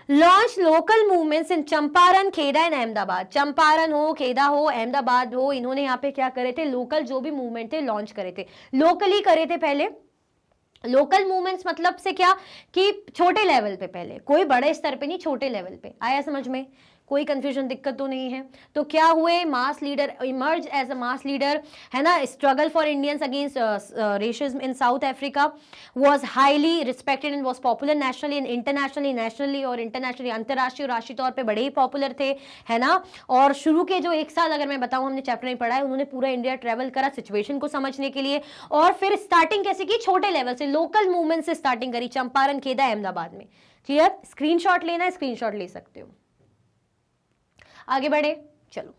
Launch local movements in Champaran, Kheda and Ahmedabad. Champaran हो, खेड़ा हो, अहमदाबाद हो, इन्होंने यहाँ पे क्या करे थे, लोकल जो भी मूवमेंट थे लॉन्च करे थे, लोकली करे थे पहले। लोकल मूवमेंट्स मतलब से क्या कि छोटे लेवल पे, पहले कोई बड़े स्तर पे नहीं, छोटे लेवल पे। आया समझ में, कोई कंफ्यूजन, दिक्कत तो नहीं है। तो क्या हुए, mass leader, emerge as a mass leader, है ना। Struggle for Indians against racism in South Africa, was highly respected and was popular nationally and internationally, nationally और इंटरनेशनली, अंतरराष्ट्रीय और राष्ट्रीय तौर पे बड़े ही पॉपुलर थे, है ना। और शुरू के जो 1 साल अगर मैं बताऊं, हमने चैप्टर में पढ़ा है, उन्होंने पूरा इंडिया ट्रेवल करा सिचुएशन को समझने के लिए, और फिर स्टार्टिंग कैसे की, छोटे लेवल से, लोकल मूवमेंट से स्टार्टिंग करी, चंपारण, खेड़ा, अहमदाबाद में। क्लियर, स्क्रीनशॉट लेना है, स्क्रीनशॉट ले सकते हो। आगे बढ़े, चलो।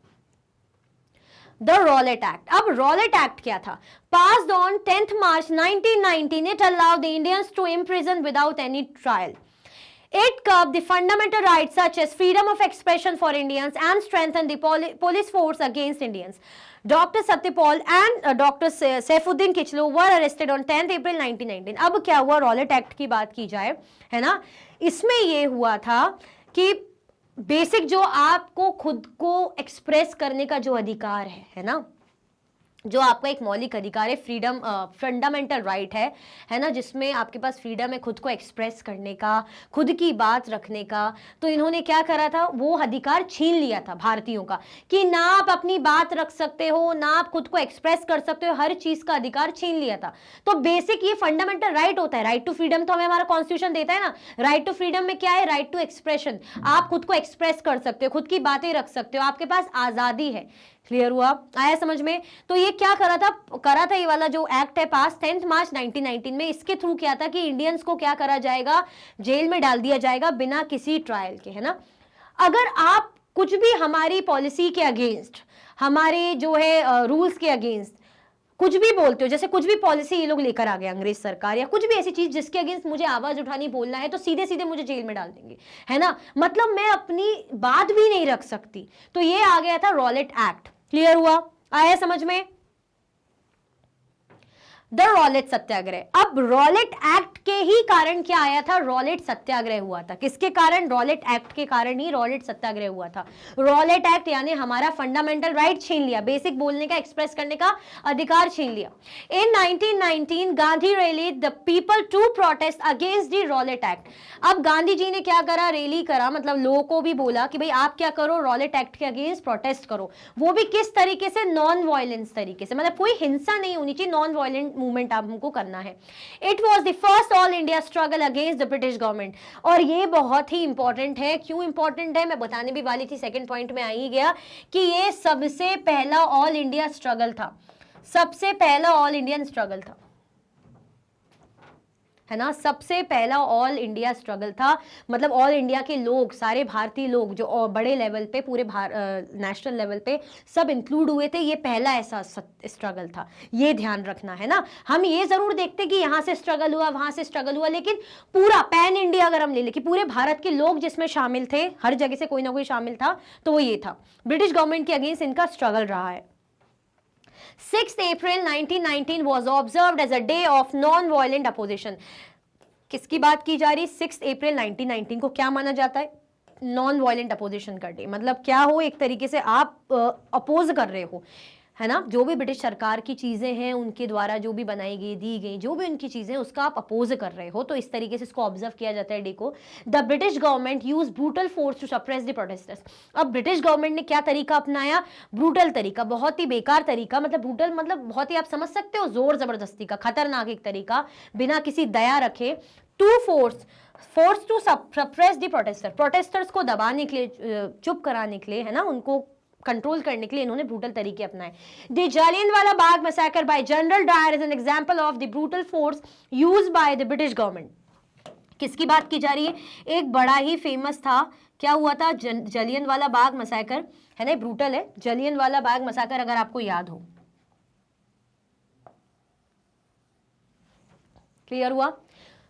The Rowlatt act. अब रॉलेट एक्ट क्या था, passed on 10th March 1919, it allowed the Indians to imprison without any trial. It curbed the fundamental rights such as freedom of expression for Indians and strengthened the police force against Indians. Dr. Satyapal and Dr. Saifuddin Kichlu were arrested on 10th April 1919. अब क्या हुआ, Rowlatt act की बात की जाए, है ना। इसमें ये हुआ था कि बेसिक जो आपको खुद को एक्सप्रेस करने का जो अधिकार है ना, जो आपका एक मौलिक अधिकार है, फ्रीडम, फंडामेंटल राइट है ना, जिसमें आपके पास फ्रीडम है खुद को एक्सप्रेस करने का, खुद की बात रखने का। तो इन्होंने क्या करा था, वो अधिकार छीन लिया था भारतीयों का, कि ना आप अपनी बात रख सकते हो, ना आप खुद को एक्सप्रेस कर सकते हो, हर चीज का अधिकार छीन लिया था। तो बेसिक ये फंडामेंटल राइट होता है, राइट टू फ्रीडम तो हमें हमारा कॉन्स्टिट्यूशन देता है ना। राइट टू फ्रीडम में क्या है, राइट टू एक्सप्रेशन, आप खुद को एक्सप्रेस कर सकते हो, खुद की बातें रख सकते हो, आपके पास आजादी है। क्लियर हुआ, आया समझ में। तो ये क्या करा था ये वाला जो एक्ट है पास 10th March 1919 में, इसके थ्रू क्या था कि इंडियंस को क्या करा जाएगा, जेल में डाल दिया जाएगा बिना किसी ट्रायल के, है ना। अगर आप कुछ भी हमारी पॉलिसी के अगेंस्ट, हमारे जो है रूल्स के अगेंस्ट कुछ भी बोलते हो, जैसे कुछ भी पॉलिसी ये लोग लेकर आ गए अंग्रेज सरकार, या कुछ भी ऐसी चीज जिसके अगेंस्ट मुझे आवाज उठानी, बोलना है, तो सीधे सीधे मुझे जेल में डाल देंगे, है ना। मतलब मैं अपनी बात भी नहीं रख सकती। तो ये आ गया था रॉलेट एक्ट। क्लियर हुआ, आया समझ में। द रॉलेट सत्याग्रह। अब रॉलेट एक्ट के ही कारण क्या आया था, रॉलेट सत्याग्रह हुआ था। किसके कारण, रॉलेट एक्ट के कारण ही रॉलेट सत्याग्रह हुआ था। रॉलेट एक्ट यानी हमारा फंडामेंटल राइट छीन लिया, बेसिक बोलने का, एक्सप्रेस करने का अधिकार छीन लिया। In 1919 Gandhi rally the people to protest against the Rowlatt act. अब गांधी जी ने क्या करा, रैली करा, मतलब लोगों को भी बोला कि भाई आप क्या करो, रॉलेट एक्ट के अगेंस्ट प्रोटेस्ट करो। वो भी किस तरीके से, नॉन वायलेंस तरीके से, मतलब कोई हिंसा नहीं होनी चाहिए, नॉन वायलेंट मूवमेंट आप हमको करना है। It was the first all India struggle against the British government. और ये बहुत ही इंपॉर्टेंट है। क्यों इंपॉर्टेंट है, मैं बताने भी वाली थी, सेकंड पॉइंट में आ ही गया कि ये सबसे पहला ऑल इंडिया स्ट्रगल था, सबसे पहला ऑल इंडियन स्ट्रगल था, है ना। सबसे पहला ऑल इंडिया स्ट्रगल था, मतलब ऑल इंडिया के लोग, सारे भारतीय लोग जो बड़े लेवल पे, पूरे नेशनल लेवल पे सब इंक्लूड हुए थे। ये पहला ऐसा स्ट्रगल था, ये ध्यान रखना, है ना। हम ये जरूर देखते कि यहाँ से स्ट्रगल हुआ, वहां से स्ट्रगल हुआ, लेकिन पूरा पैन इंडिया अगर हम ले लें कि पूरे भारत के लोग जिसमें शामिल थे, हर जगह से कोई ना कोई शामिल था, तो वो ये था, ब्रिटिश गवर्नमेंट के अगेंस्ट इनका स्ट्रगल रहा है। 6 अप्रैल 1919 was observed as a day of non-violent opposition. किसकी बात की जा रही है? 6 अप्रैल 1919 को क्या माना जाता है? नॉन वायलेंट अपोजिशन का डे। मतलब क्या हो, एक तरीके से आप अपोज कर रहे हो, है ना, जो भी ब्रिटिश सरकार की चीजें हैं उनके द्वारा जो भी बनाई गई, दी गई जो भी उनकी चीजें, उसका आप अपोज कर रहे हो, तो इस तरीके से इसको ऑब्जर्व किया जाता है डे को। The British government use brutal force to suppress the protesters. अब ब्रिटिश गवर्नमेंट ने क्या तरीका अपनाया? ब्रूटल तरीका, बहुत ही बेकार तरीका। मतलब ब्रूटल मतलब बहुत ही, आप समझ सकते हो, जोर जबरदस्ती का खतरनाक एक तरीका, बिना किसी दया रखे। To force to suppress the protester, protesters को दबाने के लिए, चुप कराने के लिए, है ना, उनको कंट्रोल करने के लिए इन्होंने ब्रूटल तरीके अपनाए। The Jallianwala Bagh massacre by General Dyer is an example of the brutal force used by the British government. किसकी बात की जा रही है? एक बड़ा ही फेमस था, क्या हुआ था? जलियनवाला बाग मैसेकर, है ना, ब्रूटल है जलियनवाला बाग मैसेकर, अगर आपको याद हो। क्लियर हुआ?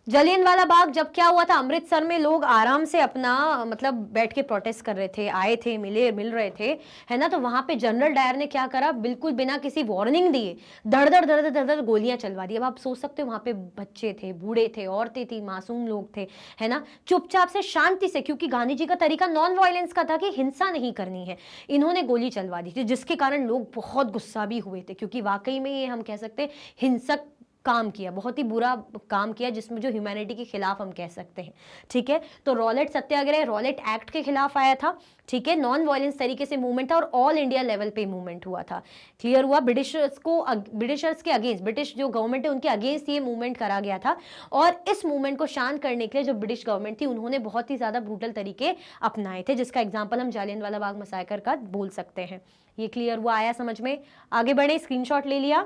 जलियनवाला बाग जब क्या हुआ था? अमृतसर में लोग आराम से अपना मतलब बैठ के प्रोटेस्ट कर रहे थे, आए थे, मिल रहे थे, है ना, तो वहां पे जनरल डायर ने क्या करा? बिल्कुल बिना किसी वार्निंग दिए धड़ धड़ गोलियां चलवा दी। अब आप सोच सकते हो, वहां पे बच्चे थे, बूढ़े थे, औरतें थी, मासूम लोग थे, है ना, चुपचाप से शांति से, क्योंकि गांधी जी का तरीका नॉन वायलेंस का था कि हिंसा नहीं करनी है, इन्होंने गोली चलवा दी थी, जिसके कारण लोग बहुत गुस्सा भी हुए थे, क्योंकि वाकई में ये हम कह सकते हैं हिंसक काम किया, बहुत ही बुरा काम किया, जिसमें जो ह्यूमैनिटी के खिलाफ हम कह सकते हैं। ठीक है, तो रॉलेट सत्याग्रह रॉलेट एक्ट के खिलाफ आया था। ठीक है, नॉन वायलेंस तरीके से मूवमेंट था और ऑल इंडिया लेवल पे मूवमेंट हुआ था। क्लियर हुआ? ब्रिटिशर्स के अगेंस्ट, ब्रिटिश जो गवर्नमेंट है उनके अगेंस्ट ये मूवमेंट करा गया था, और इस मूवमेंट को शांत करने के लिए जो ब्रिटिश गवर्नमेंट थी उन्होंने बहुत ही ज्यादा ब्रूटल तरीके अपनाए थे, जिसका एग्जाम्पल हम जालियनवाला बाग मैसेकर का बोल सकते हैं। ये क्लियर हुआ? आया समझ में? आगे बढ़े, स्क्रीनशॉट ले लिया,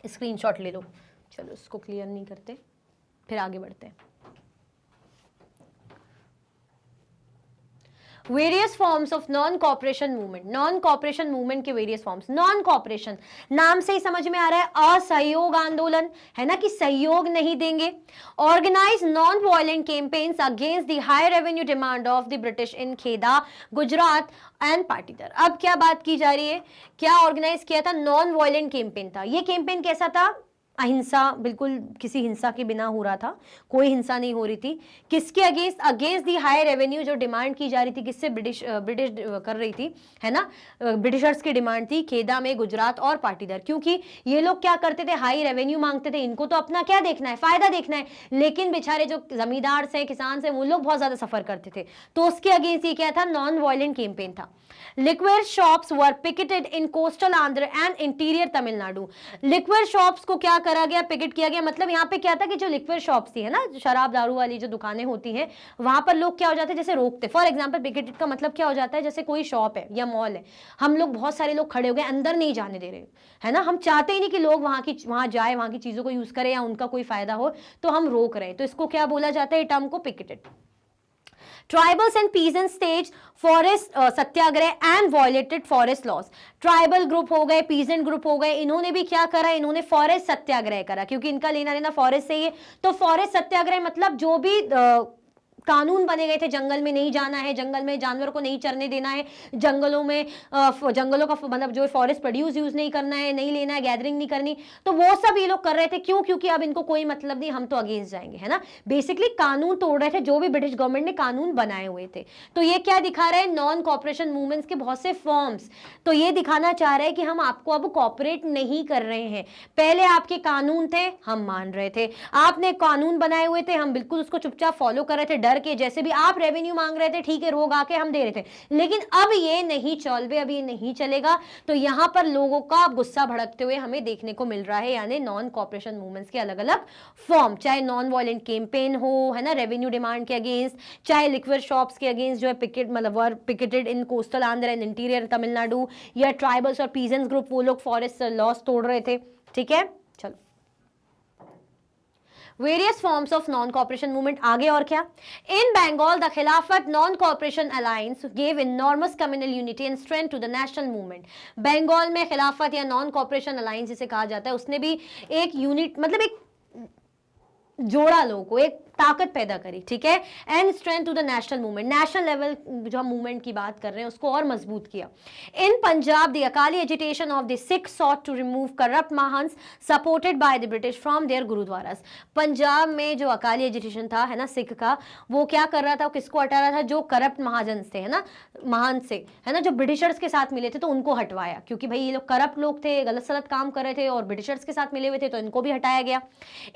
स्क्रीनशॉट ले लो। चलो इसको क्लियर नहीं करते, फिर आगे बढ़ते हैं। Various forms of non cooperation movement. Non cooperation movement के वेरियस फॉर्म्स। नॉन कॉपरेशन नाम से ही समझ में आ रहा है, असहयोग आंदोलन, है ना, कि सहयोग नहीं देंगे। Organise non violent campaigns against the high revenue demand of the British in Kheda, Gujarat and Patidar. अब क्या बात की जा रही है? क्या ऑर्गेनाइज किया था? नॉन वायलेंट कैंपेन था। ये कैंपेन कैसा था? अहिंसा, बिल्कुल किसी हिंसा के बिना हो रहा था, कोई हिंसा नहीं हो रही थी। किसके against? Against the high revenue, जो डिमांड की जा रही थी, किससे? ब्रिटिश कर रही थी, है ना, ब्रिटिशर्स की डिमांड थी खेदा में, गुजरात और पाटीदार। क्योंकि ये लोग क्या करते थे? हाई रेवेन्यू मांगते थे, इनको तो अपना क्या देखना है? फायदा देखना है, लेकिन बेचारे जो जमींदार से, किसान से, वो लोग बहुत ज्यादा सफर करते थे, तो उसके अगेंस्ट ये क्या था? नॉन वायलेंट कैंपेन था। Liquid shops were picketed in coastal Andhra and interior Tamil Nadu. Liquid shops को क्या करा गया? पिकेट किया गया। मतलब यहाँ पे क्या था कि जो लिक्विड शॉप्स थी, है ना, शराब दारू वाली जो दुकानें होती हैं, वहां पर लोग क्या हो जाते हैं? जैसे रोकते। फॉर एग्जाम्पल, पिकेटेड का मतलब क्या हो जाता है? जैसे कोई शॉप है या मॉल है, हम लोग बहुत सारे लोग खड़े हो गए, अंदर नहीं जाने दे रहे, है ना, हम चाहते ही नहीं कि लोग वहां जाए, वहां की चीजों को यूज करें या उनका कोई फायदा हो, तो हम रोक रहे हैं, तो इसको क्या बोला जाता है? टर्म को picketed. Tribals and peasants stage forest satyagraha and violated forest laws. Tribal group हो गए, पीजेंट ग्रुप हो गए, इन्होंने भी क्या करा? इन्होंने फॉरेस्ट सत्याग्रह करा, क्योंकि इनका लेना देना फॉरेस्ट से ही है। तो फॉरेस्ट सत्याग्रह मतलब जो भी कानून बने गए थे, जंगल में नहीं जाना है, जंगल में जानवर को नहीं चरने देना है, जंगलों में जंगलों का मतलब जो फॉरेस्ट प्रोड्यूस यूज नहीं करना है, नहीं लेना है, गैदरिंग नहीं करनी, तो वो सब ये लोग कर रहे थे। क्यों? क्योंकि अब इनको कोई मतलब नहीं, हम तो अगेंस्ट जाएंगे, है ना, बेसिकली कानून तोड़ रहे थे जो भी ब्रिटिश गवर्नमेंट ने कानून बनाए हुए थे। तो ये क्या दिखा रहा है? नॉन कॉपरेशन मूवमेंट्स के बहुत से फॉर्म्स। तो ये दिखाना चाह रहे हैं कि हम आपको अब कॉपरेट नहीं कर रहे हैं। पहले आपके कानून थे, हम मान रहे थे, आपने कानून बनाए हुए थे, हम बिल्कुल उसको चुपचाप फॉलो कर रहे थे, डर के। जैसे भी आप रेवेन्यू मांग रहे थे, ठीक है, रोग आके हम दे रहे थे, लेकिन अब ये नहीं चलवे, अब ये नहीं चलेगा। तो यहां पर लोगों का गुस्सा भड़कते हुए हमें देखने को मिल रहा है, यानी नॉन कॉपरेशन मूवमेंट्स के अलग अलग फॉर्म, चाहे नॉन वायलेंट कैंपेन हो, है ना, रेवेन्यू डिमांड के अगेंस्ट, चाहे लिक्विड शॉप्स के अगेंस्ट जो है पिकेट मतलब were picketed in coastal Andhra and interior Tamil Nadu, या ट्राइबल्स और पीजेंट्स ग्रुप, वो लोग फॉरेस्ट लॉस तोड़ रहे थे। ठीक है, चलो various forms of non cooperation movement. आगे और क्या? In Bengal the Khilafat non cooperation alliance gave enormous communal unity and strength to the national movement. Bengal में खिलाफत या नॉन कॉपरेशन अलायंस जिसे कहा जाता है, उसने भी एक यूनिट मतलब एक जोड़ा लोगों को, एक ताकत पैदा करी, ठीक है, and strength to the national movement, national level जो हम मूवमेंट की बात कर रहे हैं उसको और मजबूत किया। In Punjab the Akali agitation of the Sikh sought to remove corrupt mahants supported by the British from their gurdwaras. Punjab में जो अकाली एजिटेशन था, है ना, सिख का, वो क्या कर रहा था, किसको हटा रहा था, जो करप्ट महाजन थे, है ना, महान से, है ना, जो ब्रिटिशर्स के साथ मिले थे तो उनको हटवाया, क्योंकि भाई ये लोग करप्ट लोग थे, गलत सलत काम कर रहे थे और ब्रिटिशर्स के साथ मिले हुए थे, तो इनको भी हटाया गया।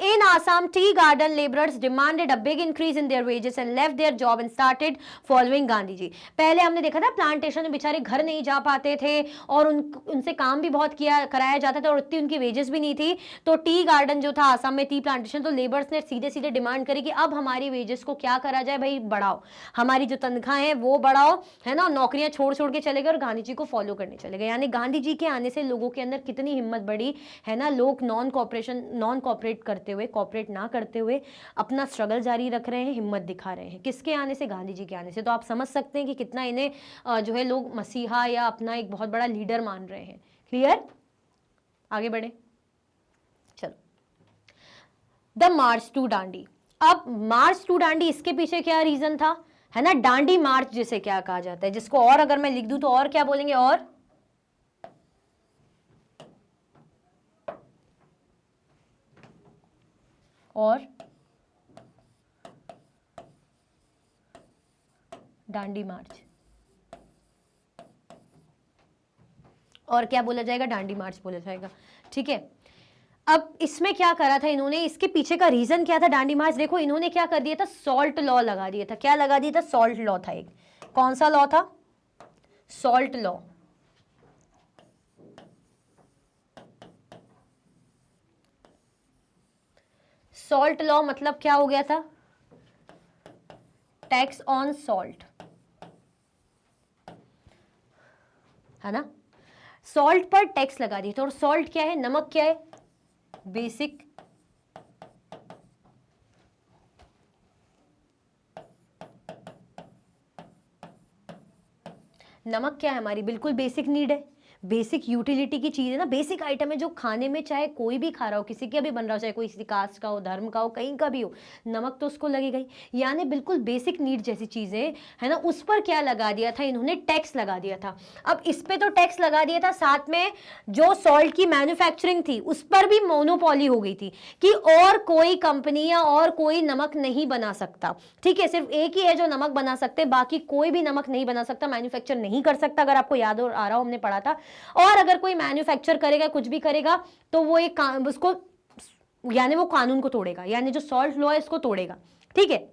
In Assam tea garden labourers demanded a big increase in their wages and left their job and started following Gandhi ji. पहले हमने देखा था प्लांटेशन में बेचारे घर नहीं जा पाते थे और उनसे काम भी बहुत किया कराया जाता था और उतनी उनकी वेजेस भी नहीं थी, तो टी गार्डन जो था आसाम में, टी प्लांटेशन, तो लेबर्स ने सीधे सीधे डिमांड करी कि अब हमारी वेजेस को क्या करा जाए भाई, बढ़ाओ, हमारी जो तनख्वाह है वो बढ़ाओ, है ना, नौकरियां छोड़ छोड़ के चले गए और गांधी जी को फॉलो करने चले गए। यानी गांधी जी के आने से लोगों के अंदर कितनी हिम्मत बढ़ी, है ना, लोग नॉन कॉपरेट करते हुए, कॉपरेट ना करते हुए अपना स्ट्रगल जारी रख रहे हैं, हिम्मत दिखा रहे हैं, किसके आने से, गांधी जी के आने से। तो आप समझ सकते हैं कि कितना इन्हें जो है लोग मसीहा या अपना एक बहुत बड़ा लीडर मान रहे हैं। क्लियर, आगे बढ़े, चलो। द मार्च टू डांडी। अब मार्च टू डांडी, इसके पीछे क्या रीजन था, है ना, डांडी मार्च जिसे क्या कहा जाता है, जिसको और अगर मैं लिख दूं तो और क्या बोलेंगे, और डांडी मार्च, और क्या बोला जाएगा, डांडी मार्च बोला जाएगा, ठीक है। अब इसमें क्या करा था इन्होंने, इसके पीछे का रीजन क्या था, डांडी मार्च, देखो इन्होंने क्या कर दिया था, सॉल्ट लॉ लगा दिया था। क्या लगा दिया था, सॉल्ट लॉ था एक। कौन सा लॉ था, सॉल्ट लॉ। सॉल्ट लॉ मतलब क्या हो गया था, टैक्स ऑन सॉल्ट, है ना, सॉल्ट पर टैक्स लगा दिया था। और सॉल्ट क्या है, नमक क्या है, बेसिक नमक क्या है, हमारी बिल्कुल बेसिक नीड है, बेसिक यूटिलिटी की चीज है ना, बेसिक आइटम है जो खाने में चाहे कोई भी खा रहा हो, किसी का भी बन रहा हो, चाहे कोई किसी कास्ट का हो, धर्म का हो, कहीं का भी हो, नमक तो उसको लगेगा ही। यानी बिल्कुल बेसिक नीड जैसी चीजें, है ना, उस पर क्या लगा दिया था इन्होंने, टैक्स लगा दिया था। अब इस पे तो टैक्स लगा दिया था, साथ में जो सॉल्ट की मैन्युफैक्चरिंग थी उस पर भी मोनोपोली हो गई थी कि और कोई कंपनी या और कोई नमक नहीं बना सकता, ठीक है, सिर्फ एक ही है जो नमक बना सकते, बाकी कोई भी नमक नहीं बना सकता, मैन्युफैक्चर नहीं कर सकता। अगर आपको याद आ रहा हो, हमने पढ़ा था। और अगर कोई मैन्युफैक्चर करेगा, कुछ भी करेगा, तो वो एक उसको, यानी वो कानून को तोड़ेगा, यानी जो सॉल्ट लॉ है इसको तोड़ेगा, ठीक है।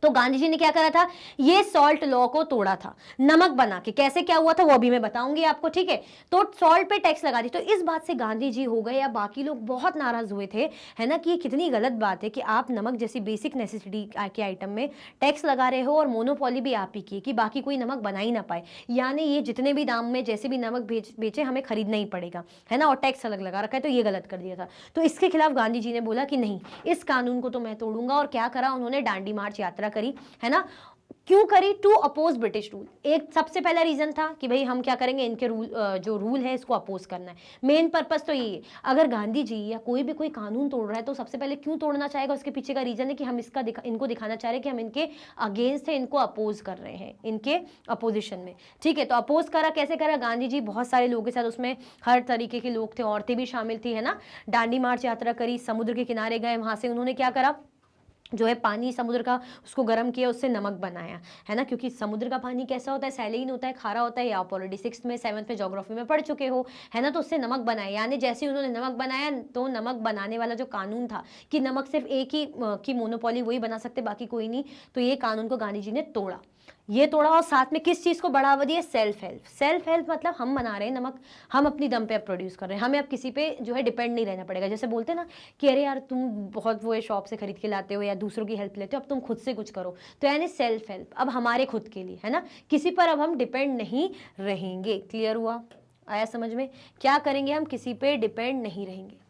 तो गांधी जी ने क्या करा था, ये सॉल्ट लॉ को तोड़ा था, नमक बना के। कैसे क्या हुआ था वो भी मैं बताऊंगी आपको, ठीक है। तो सॉल्ट पे टैक्स लगा दी। तो इस बात से गांधी जी हो गए या बाकी लोग बहुत नाराज हुए थे, है ना, कि ये कितनी गलत बात है कि आप नमक जैसी बेसिक नेसेसिटी के आइटम में टैक्स लगा रहे हो और मोनोपोली भी आप ही की, कि बाकी कोई नमक बना ही ना पाए, यानी ये जितने भी दाम में जैसे भी नमक बेचे हमें खरीदना ही पड़ेगा, है ना, और टैक्स अलग लगा रखा है, तो ये गलत कर दिया था। तो इसके खिलाफ गांधी जी ने बोला कि नहीं, इस कानून को तो मैं तोड़ूंगा। और क्या करा उन्होंने, डांडी मार्च यात्रा करी, है ना। क्यों करी, टू अपोज ब्रिटिश रूल। एक सबसे पहला रीजन था कि भाई हम क्या करेंगे, इनके रूल, जो रूल है इसको अपोज करना है। मेन पर्पस तो यही है। अगर गांधी जी या कोई भी कोई कानून तोड़ रहा है तो सबसे पहले क्यों तोड़ना चाहेगा, उसके पीछे का रीजन है कि हम इनको दिखाना चाह रहे हैं कि हम इनके अगेंस्ट है, इनको अपोज कर रहे हैं, इनके अपोजिशन में, ठीक है। तो अपोज करा, कैसे करा गांधी जी, बहुत सारे लोगों के साथ, उसमें हर तरीके के लोग थे, औरतें भी शामिल थी, है ना। डांडी मार्च यात्रा करी, समुद्र के किनारे गए, वहां से उन्होंने क्या करा, जो है पानी समुद्र का, उसको गर्म किया, उससे नमक बनाया, है ना, क्योंकि समुद्र का पानी कैसा होता है, सैलिन होता है, खारा होता है। आप ऑलरेडी 6th में 7th में ज्योग्राफी में पढ़ चुके हो, है ना। तो उससे नमक बनाया, यानी जैसे उन्होंने नमक बनाया तो नमक बनाने वाला जो कानून था कि नमक सिर्फ एक ही की मोनोपोली वही बना सकते, बाकी कोई नहीं, तो ये कानून को गांधी जी ने तोड़ा, ये तोड़ा। और साथ में किस चीज को बढ़ावा दिया, सेल्फ हेल्प। सेल्फ हेल्प मतलब हम बना रहे हैं नमक, हम अपनी दम पे अब प्रोड्यूस कर रहे हैं, हमें अब किसी पे जो है डिपेंड नहीं रहना पड़ेगा। जैसे बोलते हैं ना कि अरे यार तुम बहुत वो शॉप से खरीद के लाते हो या दूसरों की हेल्प लेते हो, अब तुम खुद से कुछ करो। तो यानी सेल्फ हेल्प, अब हमारे खुद के लिए, है ना, किसी पर अब हम डिपेंड नहीं रहेंगे। क्लियर हुआ, आया समझ में, क्या करेंगे हम, किसी पे डिपेंड नहीं रहेंगे।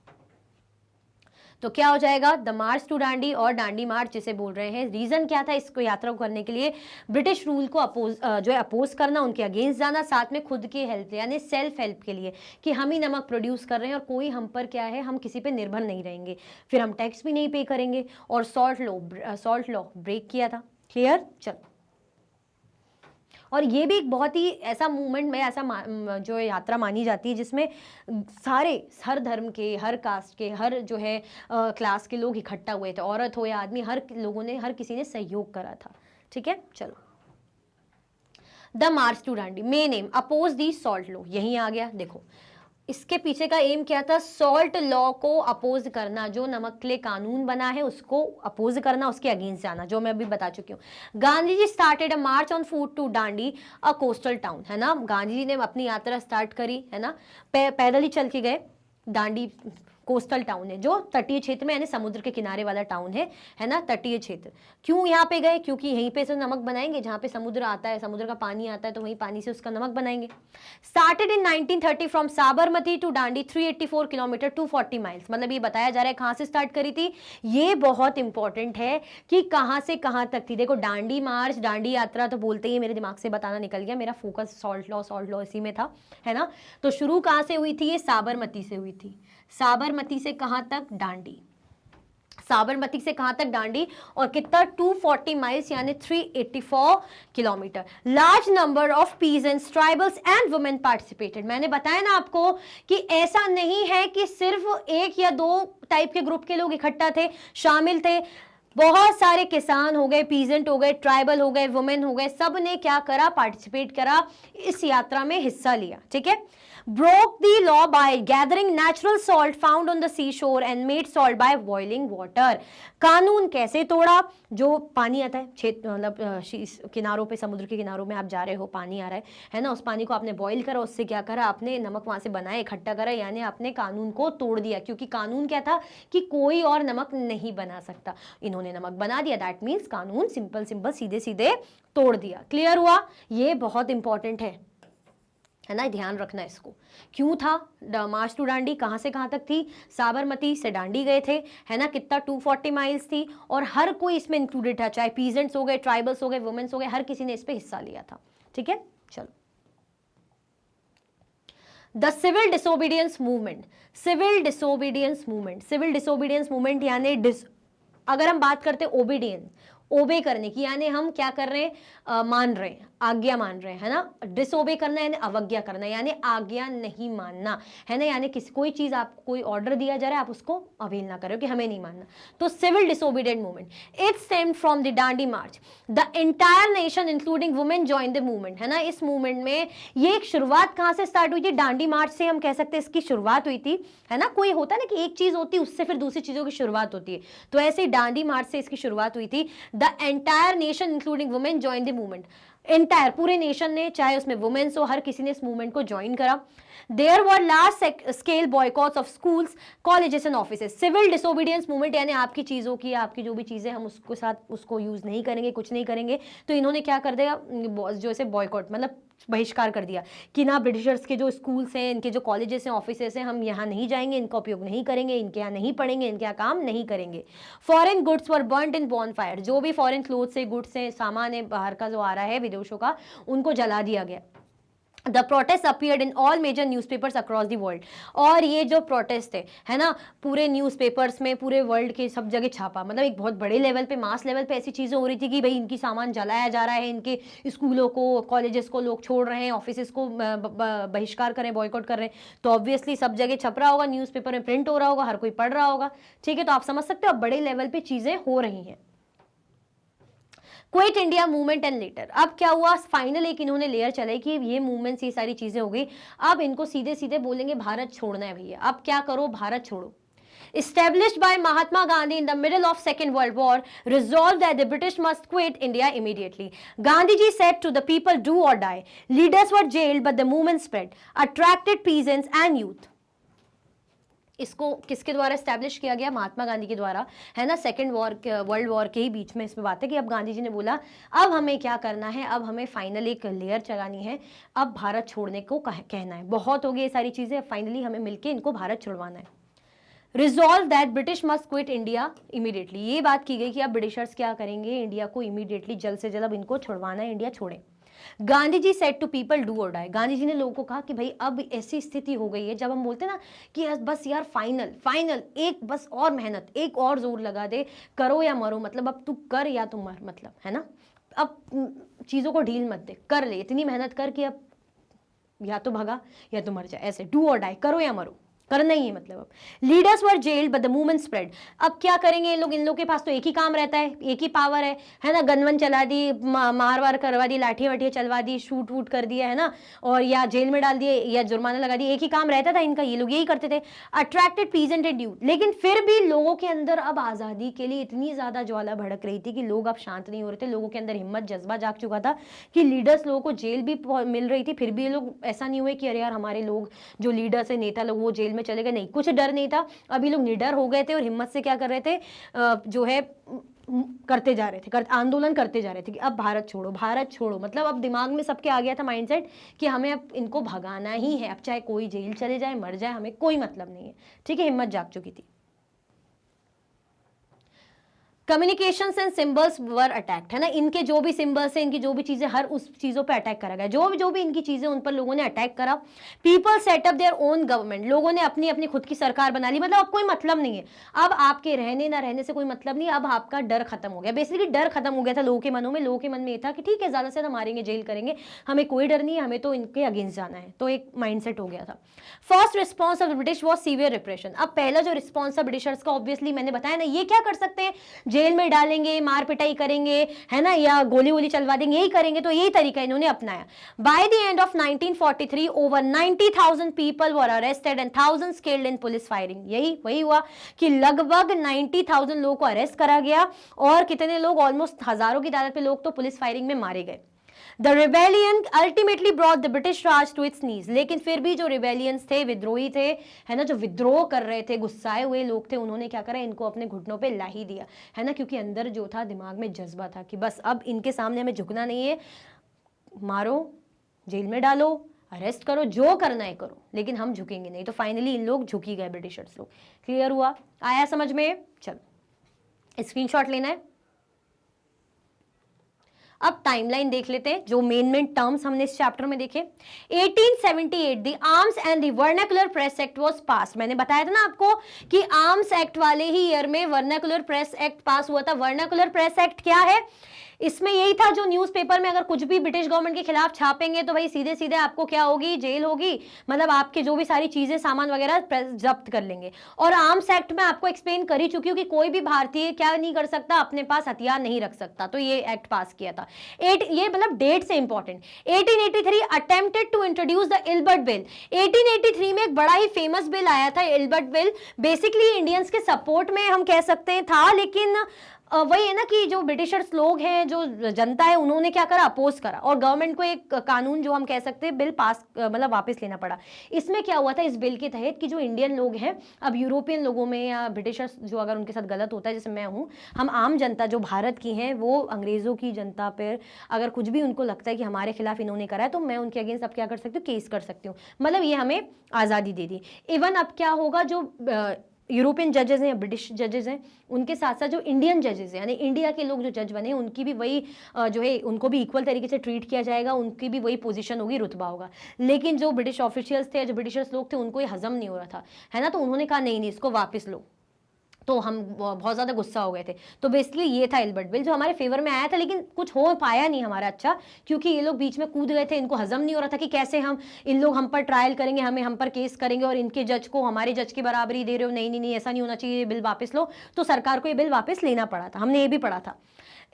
तो क्या हो जाएगा, द मार्च टू डांडी और डांडी मार्च जिसे बोल रहे हैं। रीजन क्या था इसको यात्रा को करने के लिए, ब्रिटिश रूल को अपोज करना, उनके अगेंस्ट जाना, साथ में खुद की हेल्प यानी सेल्फ हेल्प के लिए कि हम ही नमक प्रोड्यूस कर रहे हैं और कोई हम पर क्या है, हम किसी पे निर्भर नहीं रहेंगे, फिर हम टैक्स भी नहीं पे करेंगे, और सॉल्ट लॉ ब्रेक किया था। क्लियर? चलो, और ये भी एक बहुत ही ऐसा मूवमेंट में ऐसा जो यात्रा मानी जाती है जिसमें हर धर्म के, हर कास्ट के, हर जो है क्लास के लोग इकट्ठा हुए थे, औरत हो या आदमी, हर किसी ने सहयोग करा था। ठीक है, चलो, the march to Dandi, main aim oppose the salt law, यही आ गया। देखो इसके पीछे का एम क्या था, सॉल्ट लॉ को अपोज करना, जो नमक के लिए कानून बना है उसको अपोज करना, उसके अगेंस्ट जाना, जो मैं अभी बता चुकी हूँ। Gandhi ji started a march on foot to Dandi, a coastal town, है ना। गांधी जी ने अपनी यात्रा स्टार्ट करी, है ना, पैदल ही चल के गए। दांडी कोस्टल टाउन है, जो तटीय क्षेत्र में, यानी समुद्र के किनारे वाला टाउन है ना, तटीय क्षेत्र। क्यों यहाँ पे गए, क्योंकि यहीं पे से नमक बनाएंगे, जहाँ पे समुद्र आता है, समुद्र का पानी आता है, तो वहीं पानी से उसका नमक बनाएंगे। Started in 1930 from Sabarmati to Dandi 384 kilometre 240 miles, मतलब ये बताया जा रहा है कहाँ से स्टार्ट करी थी। ये बहुत इंपॉर्टेंट है कि कहाँ से कहाँ तक थी। देखो दांडी मार्च, दांडी यात्रा तो बोलते ही मेरे दिमाग से बताना निकल गया, मेरा फोकस सॉल्ट लॉ इसी में था, है ना। तो शुरू कहाँ से हुई थी, ये साबरमती से हुई थी। साबरमती से कहां तक, डांडी। साबरमती से कहां तक, डांडी, और कितना 240 माइल्स यानी 384 kilometre. Large number of peasants, tribals and women participated. मैंने बताया ना आपको कि ऐसा नहीं है कि सिर्फ एक या दो टाइप के ग्रुप के लोग इकट्ठा थे, शामिल थे। बहुत सारे किसान हो गए, पीजेंट हो गए, ट्राइबल हो गए, वुमेन हो गए, सब ने क्या करा, पार्टिसिपेट करा, इस यात्रा में हिस्सा लिया। ठीक है। broke the law by gathering natural salt found on the seashore and made salt by boiling water। कानून कैसे तोड़ा, जो पानी आता है क्षेत्र, मतलब किनारों पे, समुद्र के किनारों में आप जा रहे हो, पानी आ रहा है ना, उस पानी को आपने बॉईल करा, उससे क्या करा, आपने नमक वहां से बनाए, इकट्ठा करा, यानी आपने कानून को तोड़ दिया। क्योंकि कानून क्या था कि कोई और नमक नहीं बना सकता, इन्होंने नमक बना दिया, दैट मीन्स कानून सिंपल सीधे सीधे तोड़ दिया। क्लियर हुआ? ये बहुत इंपॉर्टेंट है ना, ध्यान रखना इसको। क्यों था मार्च टू डांडी, कहां से कहां तक थी, साबरमती से डांडी गए थे, है ना, कितना 240 माइल्स थी, और हर कोई इसमें इंक्लूडेड था, चाहे पीजेंट्स हो गए, ट्राइबल्स हो गए, वुमेन्स हो गए, हर किसी ने इस पे हिस्सा लिया था। ठीक है, चलो। The civil disobedience movement, civil disobedience movement यानी अगर हम बात करते ओबीडियंस, ओबे करने की, यानी हम क्या कर रहे हैं, मान रहे हैं, आज्ञा मान रहे हैं, है ना। डिसोबे करना यानी अवज्ञा करना, यानी आज्ञा नहीं मानना, है ना, यानी कोई चीज आपको कोई ऑर्डर दिया जा रहा है, आप उसको अवेल ना करो कि हमें नहीं मानना। तो civil disobedient movement, it stemmed from the Dandi march, the entire nation including women join the movement, है ना। इस मूवमेंट में ये एक शुरुआत कहां से स्टार्ट हुई थी, डांडी मार्च से हम कह सकते हैं इसकी शुरुआत हुई थी, है ना। कोई होता है ना कि एक चीज होती है उससे फिर दूसरी चीजों की शुरुआत होती है, तो ऐसे ही डांडी मार्च से इसकी शुरुआत हुई थी। The entire nation including women join the movement, entire पूरे नेशन ने, चाहे उसमें वुमेन्स हो, हर किसी ने इस मूवमेंट को ज्वाइन करा। There were large scale boycotts of schools, colleges and offices. Civil disobedience movement यानी आपकी चीजों की, आपकी जो भी चीजें हम उसके साथ उसको यूज नहीं करेंगे, कुछ नहीं करेंगे, तो इन्होंने क्या कर दिया, जो से बॉयकॉट मतलब बहिष्कार कर दिया कि ना ब्रिटिशर्स के जो स्कूल्स हैं, इनके जो कॉलेजेस हैं, ऑफिसेस हैं, हम यहाँ नहीं जाएंगे, इनका उपयोग नहीं करेंगे, इनके यहाँ नहीं पढ़ेंगे, इनके यहाँ काम नहीं करेंगे। Foreign goods were burned in bonfire, जो भी फॉरेन क्लोथ्स से, गुड्स से, सामान है बाहर का जो आ रहा है विदेशों का, उनको जला दिया गया। The protest appeared in all major newspapers across the world। और ये जो प्रोटेस्ट है ना, पूरे न्यूज़पेपर्स में, पूरे वर्ल्ड के सब जगह छापा, मतलब एक बहुत बड़े लेवल पे, मास लेवल पे ऐसी चीज़ें हो रही थी कि भाई इनकी सामान जलाया जा रहा है, इनके स्कूलों को, कॉलेजेस को लोग छोड़ रहे हैं, ऑफिसेस को बहिष्कार कर रहे हैं, बॉयकॉट कर रहे हैं, तो ऑब्वियसली सब जगह छप रहा होगा, न्यूज़पेपर में प्रिंट हो रहा होगा, हर कोई पढ़ रहा होगा। ठीक है, तो आप समझ सकते हो अब बड़े लेवल पे चीज़ें हो रही हैं। Quit India movement and later, अब क्या हुआ, फाइनल एक इन्होंने लेयर चलाई कि ये मूवमेंट्स, ये सारी चीजें हो गई, अब इनको सीधे सीधे बोलेंगे भारत छोड़ना है भैया, अब क्या करो, भारत छोड़ो। Established by Mahatma Gandhi in the middle of Second World War, resolved that the British must quit India immediately. Gandhiji said to the people, do or die. Leaders were jailed, but the movement spread, attracted peasants and youth. इसको किसके द्वारा establish किया गया, महात्मा गांधी के द्वारा, है ना। Second world war के ही बीच में इसमें बात है कि अब गांधी जी ने बोला अब हमें क्या करना है, अब हमें फाइनली एक लेयर चलानी है, अब भारत छोड़ने को कहना है, बहुत हो गई ये सारी चीज़ें, फाइनली हमें मिलके इनको भारत छुड़वाना है। Resolve that British must quit India immediately. ये बात की गई कि अब ब्रिटिशर्स क्या करेंगे, इंडिया को इमीडिएटली जल्द से जल्द अब इनको छुड़वाना है, इंडिया छोड़े। Gandhi ji said to people do और डाई। गांधी जी ने लोगों को कहा कि भाई अब ऐसी स्थिति हो गई है जब हम बोलते ना कि बस यार फाइनल फाइनल, एक बस और मेहनत, एक और जोर लगा दे, करो या मरो, मतलब अब तू कर या तू मर, मतलब है ना, अब चीजों को ढील मत दे, कर ले, इतनी मेहनत कर कि अब या तो भगा या तो मर जाए, ऐसे डू और डाई, करो या मरो, करना ही है मतलब। अब leaders were gelled but the movement spread. अब क्या करेंगे ये लोग, इन लोग के पास तो एक ही काम रहता है, एक ही पावर है ना, गनवन चला दी, मार वार करवा दी, लाठी वाठी चलवा दी, शूट वूट कर दिया है ना, और या जेल में डाल दिए या जुर्माना लगा दिया, एक ही काम रहता था इनका, ये लोग यही करते थे। Attracted peasant and youth. लेकिन फिर भी लोगों के अंदर अब आज़ादी के लिए इतनी ज़्यादा ज्वाला भड़क रही थी कि लोग अब शांत नहीं हो रहे थे, लोगों के अंदर हिम्मत जज्बा जाग चुका था कि लीडर्स लोगों को जेल भी मिल रही थी, फिर भी ये लोग ऐसा नहीं हुए कि अरे यार हमारे लोग जो लीडर्स है, नेता लोग, वो जेल में चले गए, नहीं, कुछ डर नहीं था। अभी लोग निडर हो गए थे और हिम्मत से क्या कर रहे थे, जो है करते जा रहे थे, आंदोलन करते जा रहे थे कि अब भारत छोड़ो, भारत छोड़ो, मतलब अब दिमाग में सबके आ गया था माइंडसेट कि हमें अब इनको भगाना ही है, अब चाहे कोई जेल चले जाए, मर जाए, हमें कोई मतलब नहीं है, ठीक है, हिम्मत जाग चुकी थी। Communications and symbols were attacked, है ना, इनके जो भी सिंबल्स है, इनकी जो भी चीजें, हर उस चीजों पे अटैक करा गया, जो भी इनकी चीजें, उन पर लोगों ने अटैक करा। People set up their own government, लोगों ने अपनी अपनी खुद की सरकार बना ली, मतलब अब कोई मतलब नहीं है, अब आपके रहने ना रहने से कोई मतलब नहीं, अब आपका डर खत्म हो गया, बेसिकली डर खत्म हो गया था लोगों के मनों में। लोगों के मन में ये था कि ठीक है, ज्यादा से ज्यादा मारेंगे, जेल करेंगे, हमें कोई डर नहीं है, हमें तो इनके अगेंस्ट जाना है, तो एक माइंडसेट हो गया था। First response of the British was severe repression. अब पहला जो रिस्पॉन्स था ब्रिटिशर्स का, ऑब्वियसली मैंने बताया ना, ये क्या कर सकते हैं, जेल में डालेंगे, मार पिटाई करेंगे, है ना, या गोली वोली चलवा देंगे, यही करेंगे, तो यही तरीका इन्होंने अपनाया। By the end of 1943 over 90,000 people were arrested and thousands killed in police firing. यही वही हुआ कि लगभग 90,000 लोगों को अरेस्ट करा गया और कितने लोग, ऑलमोस्ट हजारों की तादाद पे लोग तो पुलिस फायरिंग में मारे गए। The rebellion ultimately brought the British Raj to its knees। लेकिन फिर भी जो रिबेलियंस थे, विद्रोही थे, है ना, जो विद्रोह कर रहे थे, गुस्साए हुए लोग थे, उन्होंने क्या करा, इनको अपने घुटनों पे ला ही दिया, है ना, क्योंकि अंदर जो था दिमाग में जज्बा था कि बस अब इनके सामने हमें झुकना नहीं है, मारो, जेल में डालो, अरेस्ट करो, जो करना है करो, लेकिन हम झुकेंगे नहीं। तो फाइनली इन लोग झुक ही गए, ब्रिटिशर्स लोग। क्लियर हुआ, आया समझ में? चलो स्क्रीनशॉट लेना है। अब टाइमलाइन देख लेते हैं, जो मेन टर्म्स हमने इस चैप्टर में देखे। 1878 the arms and the vernacular press act was pass. मैंने बताया था ना आपको कि आर्म्स एक्ट वाले ही ईयर में वर्नाकुलर प्रेस एक्ट पास हुआ था। वर्नाकुलर प्रेस एक्ट क्या है? इसमें यही था, जो न्यूज़पेपर में अगर कुछ भी ब्रिटिश गवर्नमेंट के खिलाफ छापेंगे तो भाई सीधे सीधे आपको क्या होगी, जेल होगी, मतलब आपके जो भी सारी चीजें, सामान वगैरह जब्त कर लेंगे। और आर्म्स एक्ट में आपको एक्सप्लेन कर ही चुकी हूँ कि कोई भी भारतीय क्या नहीं कर सकता, अपने पास हथियार नहीं रख सकता, तो ये एक्ट पास किया था। ये मतलब डेट से important. 1883 attempted to introduce the Ilbert bill. 1883 में एक बड़ा ही फेमस बिल आया था, इल्बर्ट बिल। बेसिकली इंडियंस के सपोर्ट में हम कह सकते हैं था, लेकिन वही है ना कि जो ब्रिटिशर्स लोग हैं, जो जनता है, उन्होंने क्या करा, अपोज करा, और गवर्नमेंट को एक कानून, जो हम कह सकते हैं बिल पास, मतलब वापस लेना पड़ा। इसमें क्या हुआ था इस बिल के तहत कि जो इंडियन लोग हैं, अब यूरोपियन लोगों में या ब्रिटिशर्स जो अगर उनके साथ गलत होता है, जैसे मैं हूँ, हम आम जनता जो भारत की हैं, वो अंग्रेजों की जनता पर अगर कुछ भी उनको लगता है कि हमारे खिलाफ इन्होंने करा है, तो मैं उनके अगेंस्ट अब क्या कर सकती हूँ, केस कर सकती हूँ। मतलब ये हमें आज़ादी दे दी। इवन अब क्या होगा, जो यूरोपियन जजेस हैं या ब्रिटिश जजेस हैं, उनके साथ साथ जो इंडियन जजेस हैं, यानी इंडिया के लोग जो जज बने, उनकी भी वही जो है, उनको भी इक्वल तरीके से ट्रीट किया जाएगा, उनकी भी वही पोजीशन होगी, रुतबा होगा। लेकिन जो ब्रिटिश ऑफिशियल्स थे, जो ब्रिटिशर्स लोग थे, उनको ये हजम नहीं हो रहा था, है ना, तो उन्होंने कहा नहीं नहीं, इसको वापस लो। तो हम बहुत ज़्यादा गुस्सा हो गए थे। तो बेसिकली ये था इल्बर्ट बिल, जो हमारे फेवर में आया था, लेकिन कुछ हो पाया नहीं हमारा अच्छा, क्योंकि ये लोग बीच में कूद गए थे। इनको हजम नहीं हो रहा था कि कैसे इन लोग हम पर ट्रायल करेंगे, हम पर केस करेंगे, और इनके जज को हमारे जज की बराबरी दे रहे हो, नहीं नहीं नहीं, ऐसा नहीं होना चाहिए, बिल वापस लो। तो सरकार को ये बिल वापस लेना पड़ा था, हमने ये भी पढ़ा था।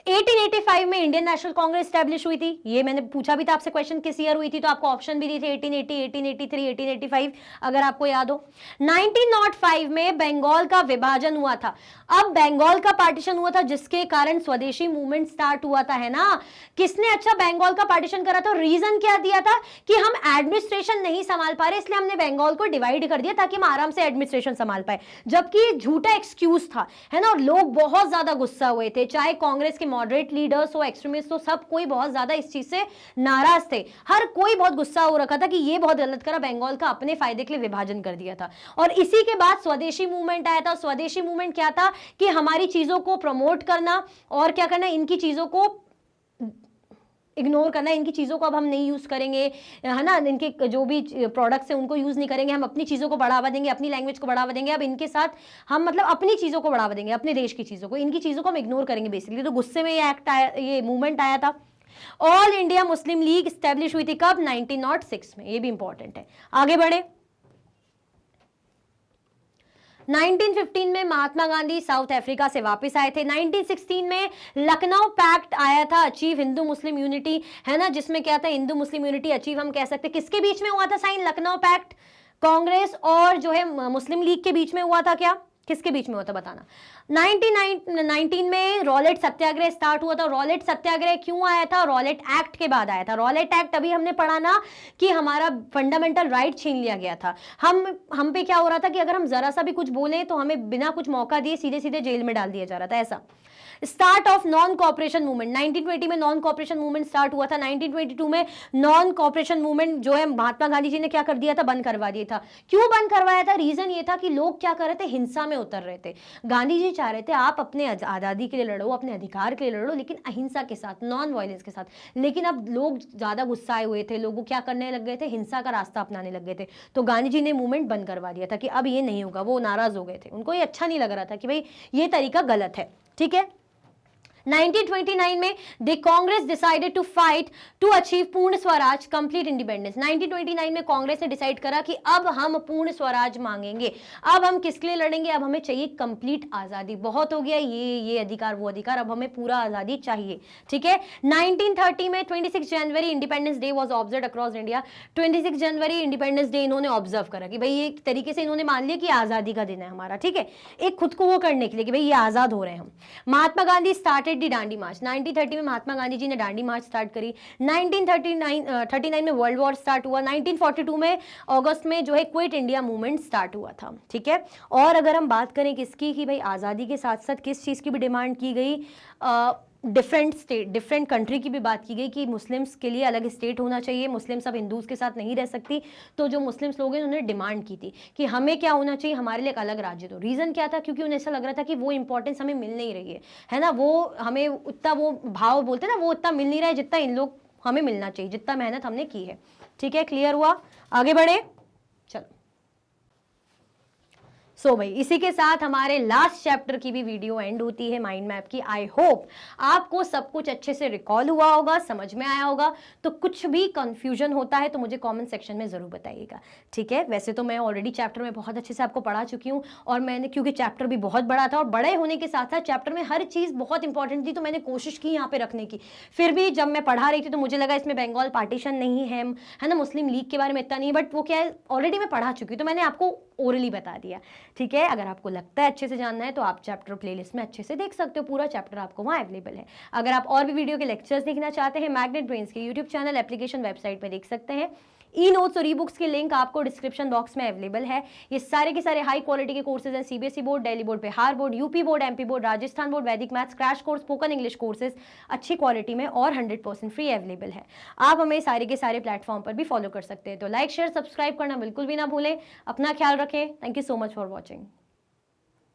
1885 में इंडियन नेशनल कांग्रेस स्टैब्लिश हुई थी। ये मैंने पूछा भी था आपसे क्वेश्चन, किस ईयर हुई थी, तो आपको ऑप्शन भी दिए थे, 1880, 1883, 1885, अगर आपको याद हो। 1905 में बंगाल का विभाजन हुआ था। अब बंगाल का पार्टीशन हुआ था, जिसके कारण स्वदेशी मूवमेंट स्टार्ट हुआ था, है ना। किसने अच्छा बंगाल का पार्टीशन करा था? रीजन क्या दिया था कि हम एडमिनिस्ट्रेशन नहीं संभाल पा रहे, इसलिए हमने बंगाल को डिवाइड कर दिया ताकि हम आराम से एडमिनिस्ट्रेशन संभाल पाए। जबकि झूठा एक्सक्यूज था, है ना, और लोग बहुत ज्यादा गुस्सा हुए थे, चाहे कांग्रेस के मॉडरेट लीडर्स हो, एक्सट्रीमिस्ट हो, सब कोई बहुत ज्यादा इस चीज से नाराज थे। हर कोई बहुत गुस्सा हो रखा था कि ये बहुत गलत करा, बंगाल का अपने फायदे के लिए विभाजन कर दिया था। और इसी के बाद स्वदेशी मूवमेंट आया था। स्वदेशी मूवमेंट क्या था कि हमारी चीजों को प्रमोट करना और क्या करना, इनकी चीजों को इग्नोर करना, इनकी चीज़ों को अब हम नहीं यूज़ करेंगे, है ना, इनके जो भी प्रोडक्ट्स हैं उनको यूज़ नहीं करेंगे, हम अपनी चीज़ों को बढ़ावा देंगे, अपनी लैंग्वेज को बढ़ावा देंगे। अब इनके साथ हम मतलब अपनी चीज़ों को बढ़ावा देंगे, अपने देश की चीज़ों को, इनकी चीज़ों को हम इग्नोर करेंगे बेसिकली। तो गुस्से में ये एक्ट आया, ये मूवमेंट आया था। All India Muslim league establish हुई थी कब? 1906 में। ये भी इंपॉर्टेंट है। आगे बढ़े। 1915 में महात्मा गांधी साउथ अफ्रीका से वापस आए थे। 1916 में लखनऊ पैक्ट आया था, अचीव हिंदू मुस्लिम यूनिटी, है ना, जिसमें क्या था, हिंदू मुस्लिम यूनिटी अचीव हम कह सकते। किसके बीच में हुआ था साइन? लखनऊ पैक्ट कांग्रेस और जो है मुस्लिम लीग के बीच में हुआ था। क्या किसके बीच में हुआ था बताना? 1919 में रॉलेट सत्याग्रह स्टार्ट हुआ था। रॉलेट सत्याग्रह क्यों आया था? रॉलेट एक्ट के बाद आया था। रॉलेट एक्ट अभी हमने पढ़ा ना कि हमारा फंडामेंटल राइट छीन लिया गया था। हम पे क्या हो रहा था कि अगर हम जरा सा भी कुछ बोले तो हमें बिना कुछ मौका दिए सीधे सीधे जेल में डाल दिया जा रहा था, ऐसा। Start of non cooperation movement 1920 में नॉन कॉपरेशन मूवमेंट स्टार्ट हुआ था। 1922 में नॉन कॉपरेशन मूवमेंट जो है महात्मा गांधी जी ने क्या कर दिया था? बंद करवा दिया था। क्यों बंद करवाया था? रीजन ये था कि लोग क्या कर रहे थे? हिंसा में उतर रहे थे। गांधी जी चाह रहे थे आप अपने आजादी के लिए लड़ो, अपने अधिकार के लिए लड़ो, लेकिन अहिंसा के साथ, नॉन वायलेंस के साथ। लेकिन अब लोग ज्यादा गुस्साए हुए थे, लोगों क्या करने लग गए थे? हिंसा का रास्ता अपनाने लग गए थे। तो गांधी जी ने मूवमेंट बंद करवा दिया था कि अब ये नहीं होगा। वो नाराज हो गए थे, उनको ये अच्छा नहीं लग रहा था कि भाई ये तरीका गलत है। ठीक है। 1929 में the Congress decided to fight to achieve Purna Swaraj, complete independence. 1929 में कांग्रेस ने डिसाइड करा कि अब हम पूर्ण स्वराज मांगेंगे। अब हम किसके लिए लड़ेंगे? अब हमें चाहिए कंप्लीट आजादी। बहुत हो गया ये अधिकार वो अधिकार, अब हमें पूरा आजादी चाहिए। ठीक है। 1930 में 26 जनवरी Independence Day was observed across India. 26 जनवरी इंडिपेंडेंस डे इन्होंने ऑब्जर्व करा कि भाई एक तरीके से इन्होंने मान लिया कि आजादी का दिन है हमारा। ठीक है, एक खुद को वो करने के लिए कि भाई ये आजाद हो रहे हैं हम। महात्मा गांधी स्टार्टेड दी डांडी मार्च। 1930 में महात्मा गांधी जी ने डांडी मार्च स्टार्ट करी। 1939 में वर्ल्ड वॉर स्टार्ट हुआ। 1942 में अगस्त में जो है क्विट इंडिया मूवमेंट स्टार्ट हुआ था। ठीक है। और अगर हम बात करें किसकी कि भाई आज़ादी के साथ साथ किस चीज़ की भी डिमांड की गई, डिफरेंट स्टेट, डिफरेंट कंट्री की भी बात की गई कि मुस्लिम्स के लिए अलग स्टेट होना चाहिए, मुस्लिम्स अब हिंदूज के साथ नहीं रह सकती। तो जो मुस्लिम्स लोग हैं उन्होंने डिमांड की थी कि हमें क्या होना चाहिए, हमारे लिए एक अलग राज्य दो। रीज़न क्या था? क्योंकि उन्हें ऐसा लग रहा था कि वो इंपॉर्टेंस हमें मिल नहीं रही है ना, वो हमें उतना वो भाव बोलते ना, वो उतना मिल नहीं रहा है जितना इन लोग हमें मिलना चाहिए, जितना मेहनत हमने की है। ठीक है, क्लियर हुआ? आगे बढ़े, चलो। सो भाई इसी के साथ हमारे लास्ट चैप्टर की भी वीडियो एंड होती है, माइंड मैप की। आई होप आपको सब कुछ अच्छे से रिकॉल हुआ होगा, समझ में आया होगा। तो कुछ भी कंफ्यूजन होता है तो मुझे कमेंट सेक्शन में ज़रूर बताइएगा। ठीक है। वैसे तो मैं ऑलरेडी चैप्टर में बहुत अच्छे से आपको पढ़ा चुकी हूँ, और मैंने क्योंकि चैप्टर भी बहुत बड़ा था और बड़े होने के साथ साथ चैप्टर में हर चीज़ बहुत इंपॉर्टेंट थी, तो मैंने कोशिश की यहाँ पे रखने की। फिर भी जब मैं पढ़ा रही थी तो मुझे लगा इसमें बंगाल पार्टीशन नहीं है ना, मुस्लिम लीग के बारे में इतना नहीं, बट वो क्या है ऑलरेडी मैं पढ़ा चुकी हूँ, तो मैंने आपको ओरली बता दिया। ठीक है। अगर आपको लगता है अच्छे से जानना है तो आप चैप्टर प्लेलिस्ट में अच्छे से देख सकते हो, पूरा चैप्टर आपको वहाँ अवेलेबल है। अगर आप और भी वीडियो के लेक्चर्स देखना चाहते हैं, मैग्नेट ब्रेन्स के यूट्यूब चैनल, एप्लीकेशन, वेबसाइट पे देख सकते हैं। ई नोट्स और ई बुक्स के लिंक आपको डिस्क्रिप्शन बॉक्स में अवेलेबल है। ये सारे के सारे हाई क्वालिटी के कोर्सेज हैं, CBSE board, Delhi board, Bihar board, UP board, MP board, Rajasthan board, Vedic maths, crash course, spoken English courses अच्छी क्वालिटी में और 100% फ्री अवेलेबल है। आप हमें सारे के सारे प्लेटफॉर्म पर भी फॉलो कर सकते हैं। तो लाइक, शेयर, सब्सक्राइब करना बिल्कुल भी ना भूलें। अपना ख्याल रखें। Thank you so much for watching.